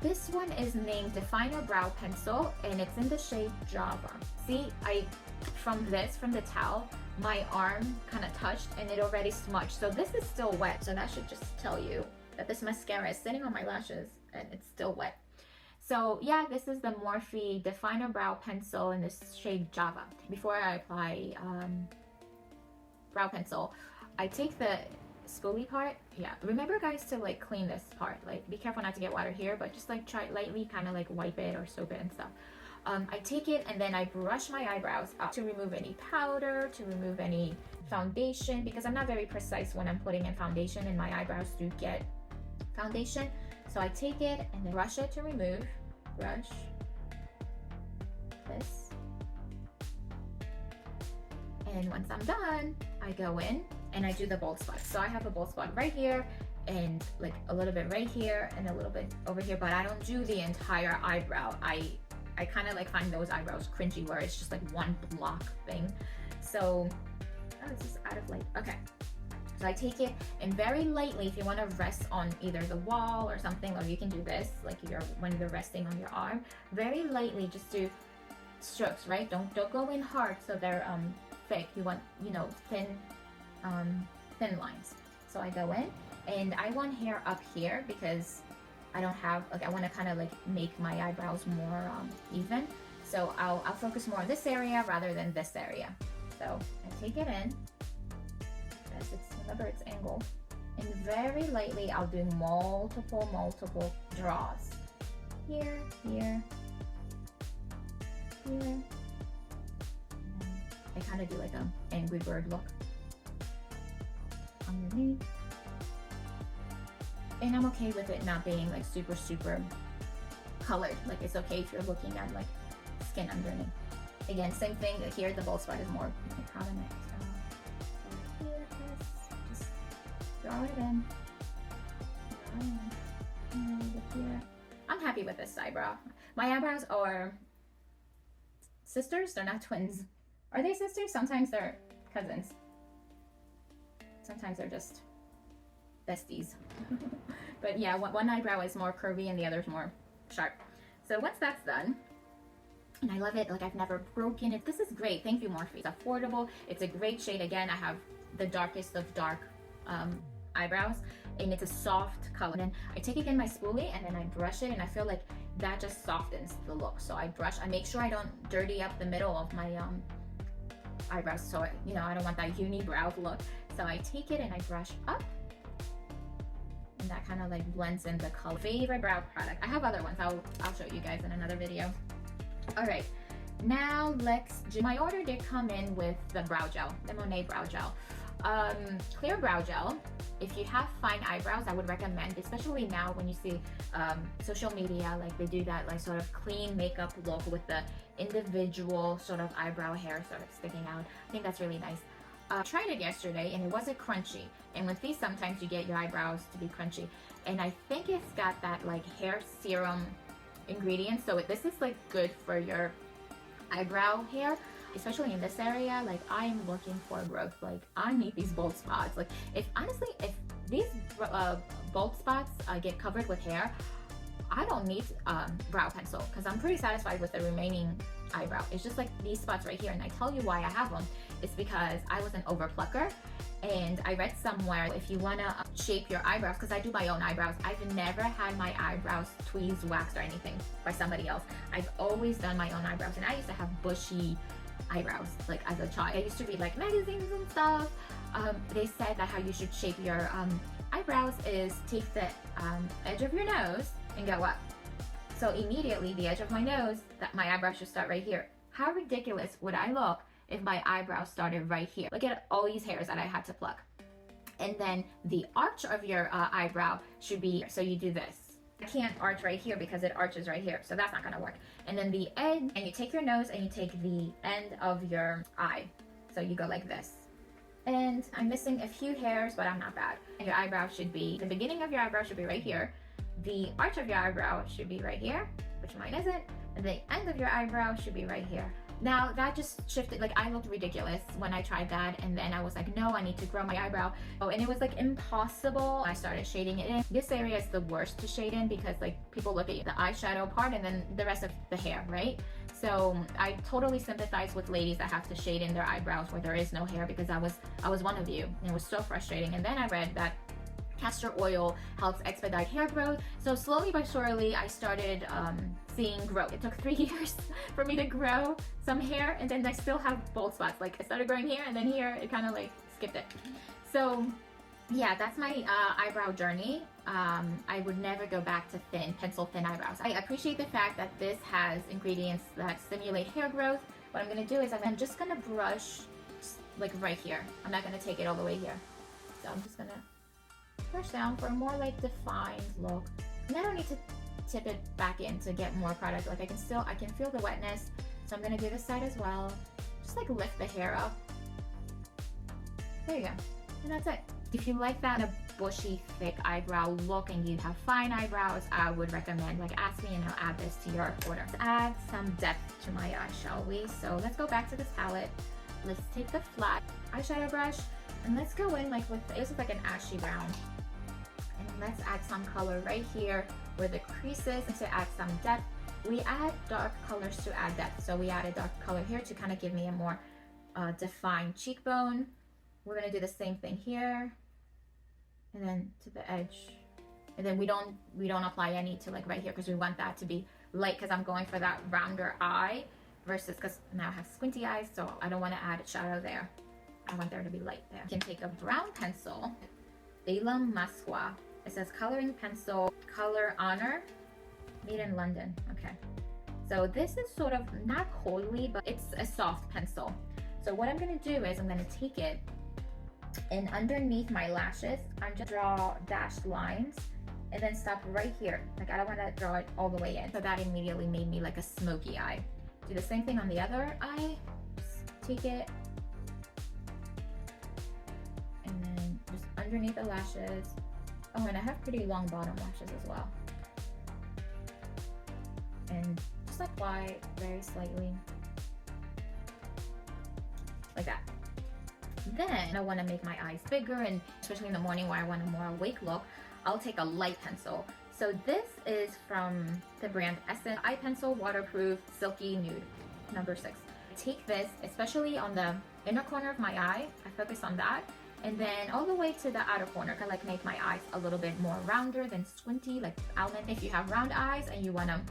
This one is named Definer Brow Pencil, and it's in the shade Java. See, from the towel, my arm kind of touched and it already smudged. So this is still wet, so that should just tell you that this mascara is sitting on my lashes and it's still wet. So yeah, this is the Morphe Definer Brow Pencil in this shade Java. Before I apply brow pencil, I take the spoolie part. Yeah, remember guys to like clean this part. Like be careful not to get water here, but just like try lightly kind of like wipe it or soap it and stuff. I take it and then I brush my eyebrows up to remove any powder, to remove any foundation, because I'm not very precise when I'm putting in foundation, and my eyebrows do get foundation. So I take it and then brush it to remove. Brush this. And once I'm done, I go in and I do the bold spot. So I have a bold spot right here, and like a little bit right here, and a little bit over here, but I don't do the entire eyebrow. I kind of like find those eyebrows cringy where it's just like one block thing. So, oh, this is out of light. Okay. So I take it and very lightly, if you want to rest on either the wall or something, or you can do this, like when you're resting on your arm, very lightly, just do strokes, right? Don't go in hard so they're thick. You want, you know, thin lines. So I go in and I want hair up here because I don't have, like, I want to kind of like make my eyebrows more even. So I'll focus more on this area rather than this area. So I take it in. Remember it's angled, and very lightly I'll do multiple draws. Here, here, here. And I kind of do like an Angry Bird look underneath. And I'm okay with it not being like super colored. Like it's okay if you're looking at like skin underneath. Again, same thing here, the bold spot is more prominent. So here, just draw it in. Here. I'm happy with this eyebrow. My eyebrows are sisters, they're not twins. Are they sisters? Sometimes they're cousins. Sometimes they're just besties. But yeah, one eyebrow is more curvy and the other is more sharp. So once that's done, and I love it, like I've never broken it. This is great. Thank you, Morphe. It's affordable. It's a great shade. Again, I have the darkest of dark eyebrows, and it's a soft color. And then I take again my spoolie and then I brush it, and I feel like that just softens the look. So I brush, I make sure I don't dirty up the middle of my eyebrows. So I don't want that unibrow look. So I take it and I brush up, and that kind of like blends in the color. Favorite brow product. I have other ones. I'll show you guys in another video. All right, now let's do, my order did come in with the brow gel, the Monet brow gel. Clear brow gel. If you have fine eyebrows, I would recommend, especially now when you see social media, like they do that like sort of clean makeup look with the individual sort of eyebrow hair sort of sticking out. I think that's really nice. I tried it yesterday and it wasn't crunchy, and with these sometimes you get your eyebrows to be crunchy, and I think it's got that like hair serum ingredients, so this is like good for your eyebrow hair, especially in this area. Like I am looking for growth. Like I need these bold spots. Like if these bold spots get covered with hair, I don't need brow pencil because I'm pretty satisfied with the remaining eyebrow. It's just like these spots right here, and I tell you why I have them. It's because I was an overplucker, and I read somewhere if you want to shape your eyebrows, because I do my own eyebrows, I've never had my eyebrows tweezed, waxed, or anything by somebody else. I've always done my own eyebrows, and I used to have bushy eyebrows like as a child. I used to read like magazines and stuff. They said that how you should shape your eyebrows is take the edge of your nose and go up. So immediately the edge of my nose, that my eyebrow should start right here. How ridiculous would I look if my eyebrow started right here? Look at all these hairs that I had to pluck. And then the arch of your eyebrow should be, so you do this. I can't arch right here because it arches right here, so that's not gonna work. And then the end, and you take your nose and you take the end of your eye. So you go like this. And I'm missing a few hairs, but I'm not bad. And your eyebrow should be, the beginning of your eyebrow should be right here. The arch of your eyebrow should be right here, which mine isn't. And the end of your eyebrow should be right here. Now that just shifted, like I looked ridiculous when I tried that, and then I was like, no, I need to grow my eyebrow. Oh, and it was like impossible. I started shading it in. This area is the worst to shade in because like people look at the eyeshadow part and then the rest of the hair, right? So I totally sympathize with ladies that have to shade in their eyebrows where there is no hair, because I was one of you, and it was so frustrating. And then I read that castor oil helps expedite hair growth. So slowly but surely I started seeing growth. It took 3 years for me to grow some hair, and then I still have bald spots. Like I started growing here, and then here it kind of like skipped it. So yeah, that's my eyebrow journey. I would never go back to pencil thin eyebrows. I appreciate the fact that this has ingredients that stimulate hair growth. What I'm gonna do is I'm just gonna brush like right here. I'm not gonna take it all the way here. So I'm just gonna brush down for a more like defined look. And I don't need to tip it back in to get more product. Like I can feel the wetness. So I'm gonna do this side as well. Just like lift the hair up. There you go. And that's it. If you like that a bushy, thick eyebrow look and you have fine eyebrows, I would recommend, like, ask me and I'll add this to your order. Let's add some depth to my eye, shall we? So let's go back to this palette. Let's take the flat eyeshadow brush and let's go in like with, this is like an ashy brown. And let's add some color right here where the creases to add some depth. We add dark colors to add depth. So we added dark color here to kind of give me a more defined cheekbone. We're gonna do the same thing here. And then to the edge. And then we don't apply any to like right here because we want that to be light, because I'm going for that rounder eye versus, because now I have squinty eyes, so I don't want to add a shadow there. I want there to be light there. You can take a brown pencil, Elam Masqua. It says coloring pencil, Color Honor, made in London. Okay. So this is sort of not coily, but it's a soft pencil. So what I'm gonna do is I'm gonna take it, and underneath my lashes, I'm just draw dashed lines and then stop right here. Like I don't want to draw it all the way in. So that immediately made me like a smoky eye. Do the same thing on the other eye. Just take it and then just underneath the lashes. Oh, and I have pretty long bottom lashes as well. And just apply very slightly. Like that. Then I want to make my eyes bigger, and especially in the morning where I want a more awake look, I'll take a light pencil. So this is from the brand Essence Eye Pencil Waterproof Silky Nude, number 6. Take this, especially on the inner corner of my eye, I focus on that, and then all the way to the outer corner, kind of like make my eyes a little bit more rounder than squinty, like almond. If you have round eyes and you want to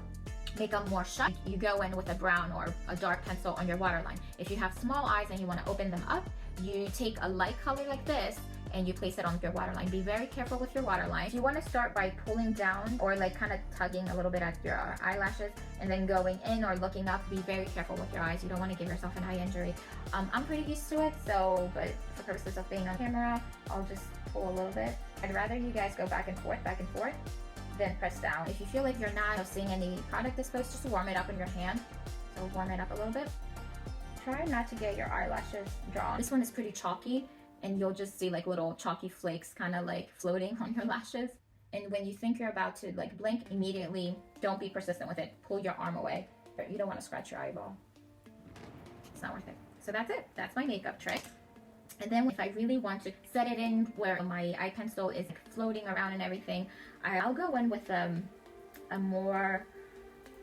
make them more sharp, you go in with a brown or a dark pencil on your waterline. If you have small eyes and you want to open them up, you take a light color like this and you place it on your waterline. Be very careful with your waterline. You want to start by pulling down or like kind of tugging a little bit at your eyelashes and then going in or looking up. Be very careful with your eyes. You don't want to give yourself an eye injury. I'm pretty used to it, so, but for purposes of being on camera, I'll just pull a little bit. I'd rather you guys go back and forth, then press down. If you feel like you're not seeing any product exposed, just warm it up in your hand. So warm it up a little bit. Try not to get your eyelashes drawn. This one is pretty chalky, and you'll just see like little chalky flakes kind of like floating on your lashes. And when you think you're about to like blink, immediately don't be persistent with it. Pull your arm away. You don't want to scratch your eyeball. It's not worth it. So that's it. That's my makeup trick. And then if I really want to set it in where my eye pencil is floating around and everything, I'll go in with a more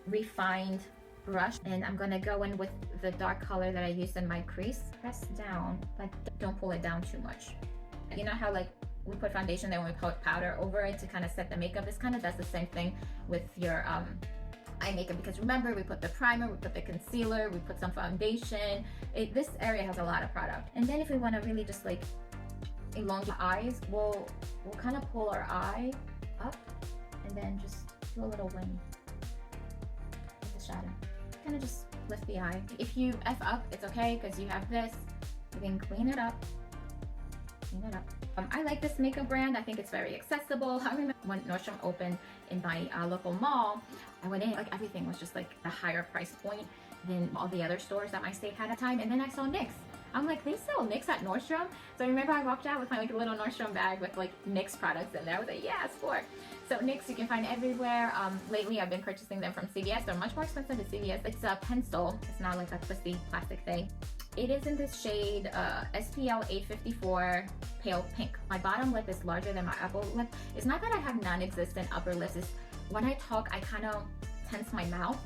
refined brush, and I'm gonna go in with the dark color that I used in my crease. Press down, but don't pull it down too much. You know how like we put foundation, then we put powder over it to kind of set the makeup? This kind of does the same thing with your eye makeup, because remember, we put the primer, we put the concealer, we put some foundation. This area has a lot of product. And then if we want to really just like elongate the eyes, we'll kind of pull our eye up and then just do a little wing with the shadow. Kind of just lift the eye. If you F up, it's okay, because you have this. You can clean it up. Clean it up. I like this makeup brand. I think it's very accessible. I remember when Nordstrom opened in my local mall, I went in, like everything was just like a higher price point than all the other stores that my state had at the time. And then I saw NYX. I'm like, they sell NYX at Nordstrom? So I remember I walked out with my like little Nordstrom bag with like NYX products in there. I was like, yeah, sport. So NYX you can find everywhere. Lately I've been purchasing them from CVS. They're much more expensive than CVS. It's a pencil. It's not like a twisty plastic thing. It is in this shade SPL 854 Pale Pink. My bottom lip is larger than my upper lip. It's not that I have non-existent upper lips. It's when I talk, I kind of tense my mouth.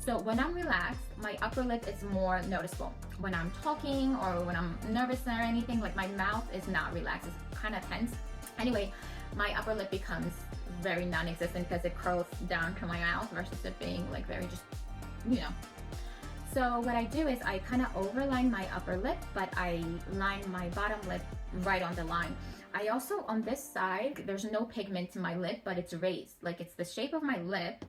So when I'm relaxed, my upper lip is more noticeable. When I'm talking or when I'm nervous or anything, like my mouth is not relaxed. It's kind of tense. Anyway, my upper lip becomes very non-existent because it curls down to my mouth versus it being like very just, you know. So what I do is I kind of overline my upper lip, but I line my bottom lip right on the line. I also, on this side, there's no pigment to my lip, but it's raised. Like it's the shape of my lip.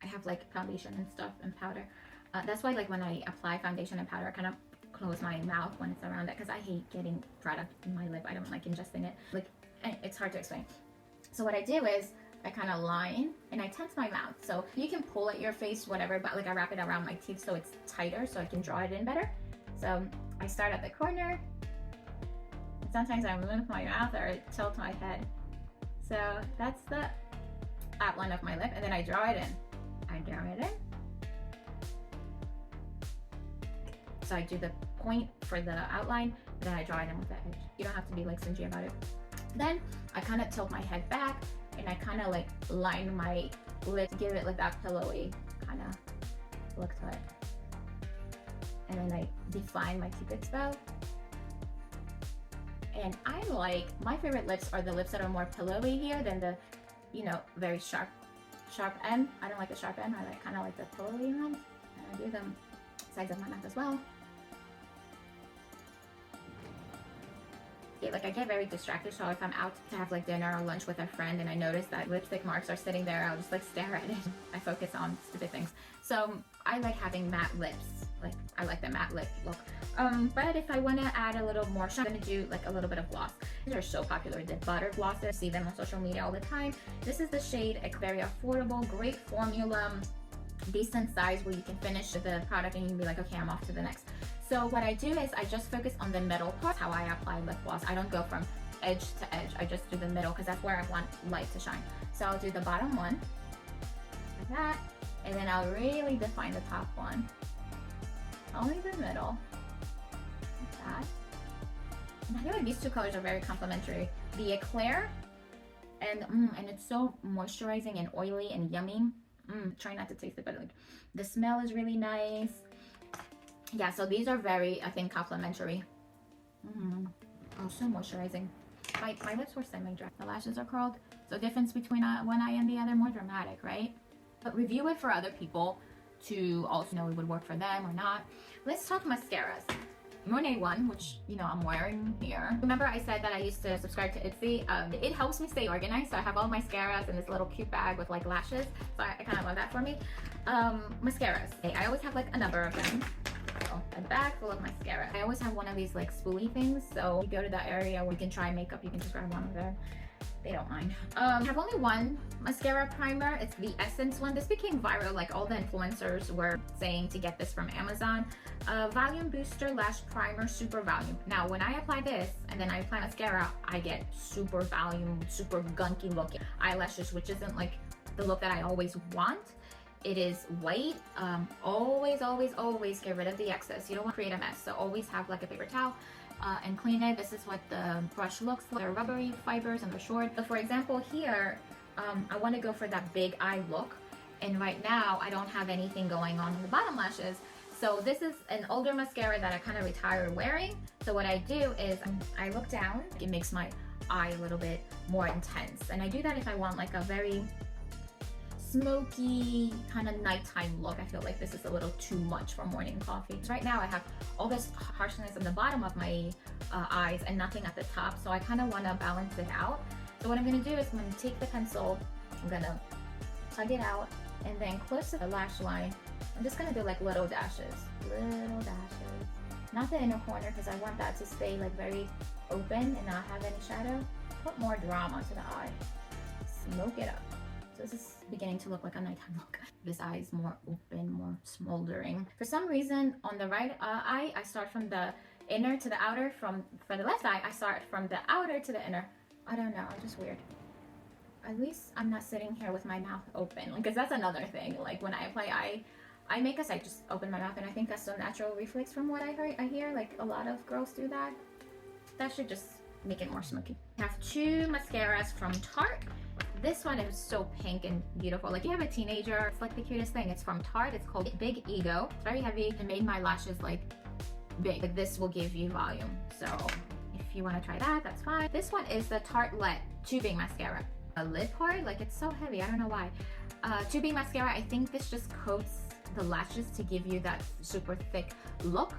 I have like foundation and stuff and powder. That's why like when I apply foundation and powder, I kind of close my mouth when it's around it, because I hate getting product in my lip. I don't like ingesting it. Like, it's hard to explain. So what I do is I kind of line and I tense my mouth. So you can pull at your face, whatever, but like I wrap it around my teeth so it's tighter so I can draw it in better. So I start at the corner. And sometimes I move my mouth or I tilt my head. So that's the outline of my lip, and then I draw it in. I draw it in. So I do the point for the outline, then I draw it in with the edge. You don't have to be like stingy about it. Then I kind of tilt my head back and I kind of like line my lips, give it like that pillowy kind of look to it. And then I define my cupid's bow. And I like, my favorite lips are the lips that are more pillowy here than the, you know, very sharp end. I don't like the sharp end. I like kind of like the pillowy ones. And I do them sides of my mouth as well. like I get very distracted. So if I'm out to have like dinner or lunch with a friend and I notice that lipstick marks are sitting there, I'll just like stare at it. I focus on stupid things. So I like having matte lips. Like I like the matte lip look. But if I want to add a little more shine, I'm gonna do like a little bit of gloss. These are so popular, the butter glosses. See them on social media all the time. This is the shade. It's very affordable, great formula, decent size where you can finish the product and you can be like, okay, I'm off to the next. So what I do is I just focus on the middle part, how I apply lip gloss. I don't go from edge to edge. I just do the middle because that's where I want light to shine. So I'll do the bottom one, like that, and then I'll really define the top one. Only the middle, like that. And I feel like these two colors are very complementary. The eclair, and it's so moisturizing and oily and yummy. Try not to taste it, but like the smell is really nice. Yeah, so these are very, I think, complementary. Oh, so moisturizing. My lips were semi-dry. The lashes are curled. So difference between one eye and the other, more dramatic, right? But review it for other people to also know it would work for them or not. Let's talk mascaras. Monet one, which you know I'm wearing here. Remember I said that I used to subscribe to Etsy. It helps me stay organized, so I have all mascaras in this little cute bag with like lashes, so I kind of love that for me. Mascaras, I always have like a number of them. So a bag full of mascara. I always have one of these like spoolie things, so you go to that area where you can try makeup, you can just grab one of them. They don't mind. I have only one mascara primer. It's the Essence one. This became viral, like all the influencers were saying to get this from Amazon. Volume Booster Lash Primer Super Volume. Now when I apply this and then I apply mascara, I get super volume, super gunky looking eyelashes, which isn't like the look that I always want. It is white. Always get rid of the excess. You don't want to create a mess, so always have like a paper towel and clean it. This is what the brush looks like. They're rubbery fibers and they're short. So for example here, I want to go for that big eye look, and right now I don't have anything going on in the bottom lashes. So this is an older mascara that I kind of retired wearing. So what I do is I look down. It makes my eye a little bit more intense, and I do that if I want like a very smoky kind of nighttime look. I feel like this is a little too much for morning coffee. Right now I have all this harshness at the bottom of my eyes and nothing at the top, so I kind of want to balance it out. So what I'm going to do is I'm going to take the pencil, I'm going to tug it out, and then close to the lash line I'm just going to do like little dashes, not the inner corner because I want that to stay like very open and not have any shadow. Put more drama to the eye, smoke it up. So this is beginning to look like a nighttime look. This eye is more open, more smoldering. For some reason, on the right eye, I start from the inner to the outer. For the left eye, I start from the outer to the inner. I don't know, it's just weird. At least I'm not sitting here with my mouth open, because that's another thing. Like when I apply eye makeup, I just open my mouth, and I think that's a natural reflex from what I hear. Like a lot of girls do that. That should just make it more smoky. I have two mascaras from Tarte. This one is so pink and beautiful. Like you have a teenager, it's like the cutest thing. It's from Tarte. It's called Big Ego. It's very heavy. It made my lashes like big. Like this will give you volume. So if you want to try that, that's fine. This one is the Tartelette Tubing Mascara. A lid part, like it's so heavy. I don't know why. Tubing mascara. I think this just coats the lashes to give you that super thick look.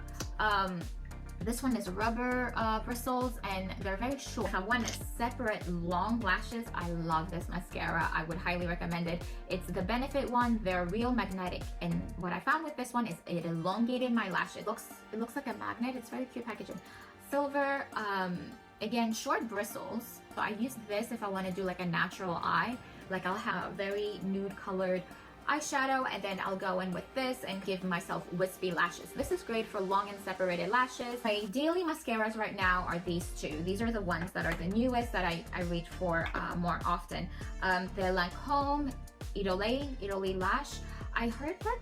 This one is rubber bristles, and they're very short. I have one separate long lashes. I love this mascara. I would highly recommend it. It's the Benefit one. They're real magnetic, and what I found with this one is it elongated my lash. It looks like a magnet. It's very cute packaging. Silver, again, short bristles. So I use this if I want to do like a natural eye. Like I'll have a very nude colored eyeshadow, and then I'll go in with this and give myself wispy lashes. This is great for long and separated lashes. My daily mascaras right now are these two. These are the ones that are the newest that I reach for more often. The Lancome Idole Lash. I heard that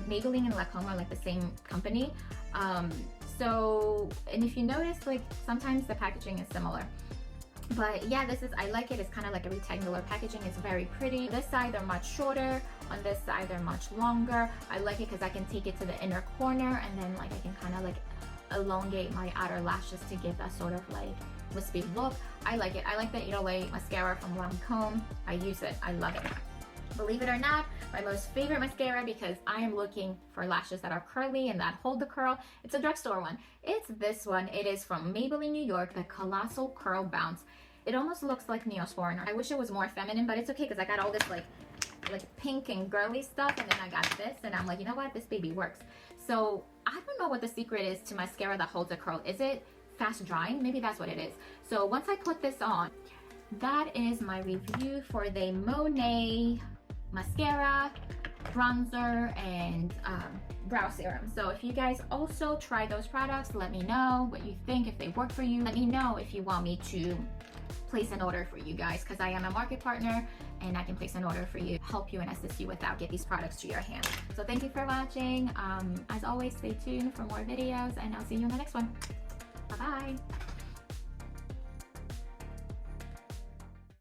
Maybelline and Lancome are like the same company. And if you notice, like sometimes the packaging is similar. But yeah, I like it. It's kind of like a rectangular packaging. It's very pretty. This side, they're much shorter. On this side, they're much longer. I like it because I can take it to the inner corner, and then like I can kind of like elongate my outer lashes to give that sort of like wispy look. I like it. I like the Idole mascara from Lancome. I use it. I love it. Believe it or not, my most favorite mascara, because I am looking for lashes that are curly and that hold the curl. It's a drugstore one. It's this one. It is from Maybelline, New York, the Colossal Curl Bounce. It almost looks like Neosporin. I wish it was more feminine, but it's okay because I got all this like pink and girly stuff, and then I got this, and I'm like, you know what, this baby works. So I don't know what the secret is to mascara that holds a curl. Is it fast drying? Maybe that's what it is. So once I put this on, that is my review for the Monet mascara, bronzer, and brow serum. So if you guys also try those products, let me know what you think, if they work for you. Let me know if you want me to place an order for you guys, because I am a market partner and I can place an order for you, help you and assist you with get these products to your hands. So thank you for watching. As always, stay tuned for more videos, and I'll see you in the next one. Bye bye.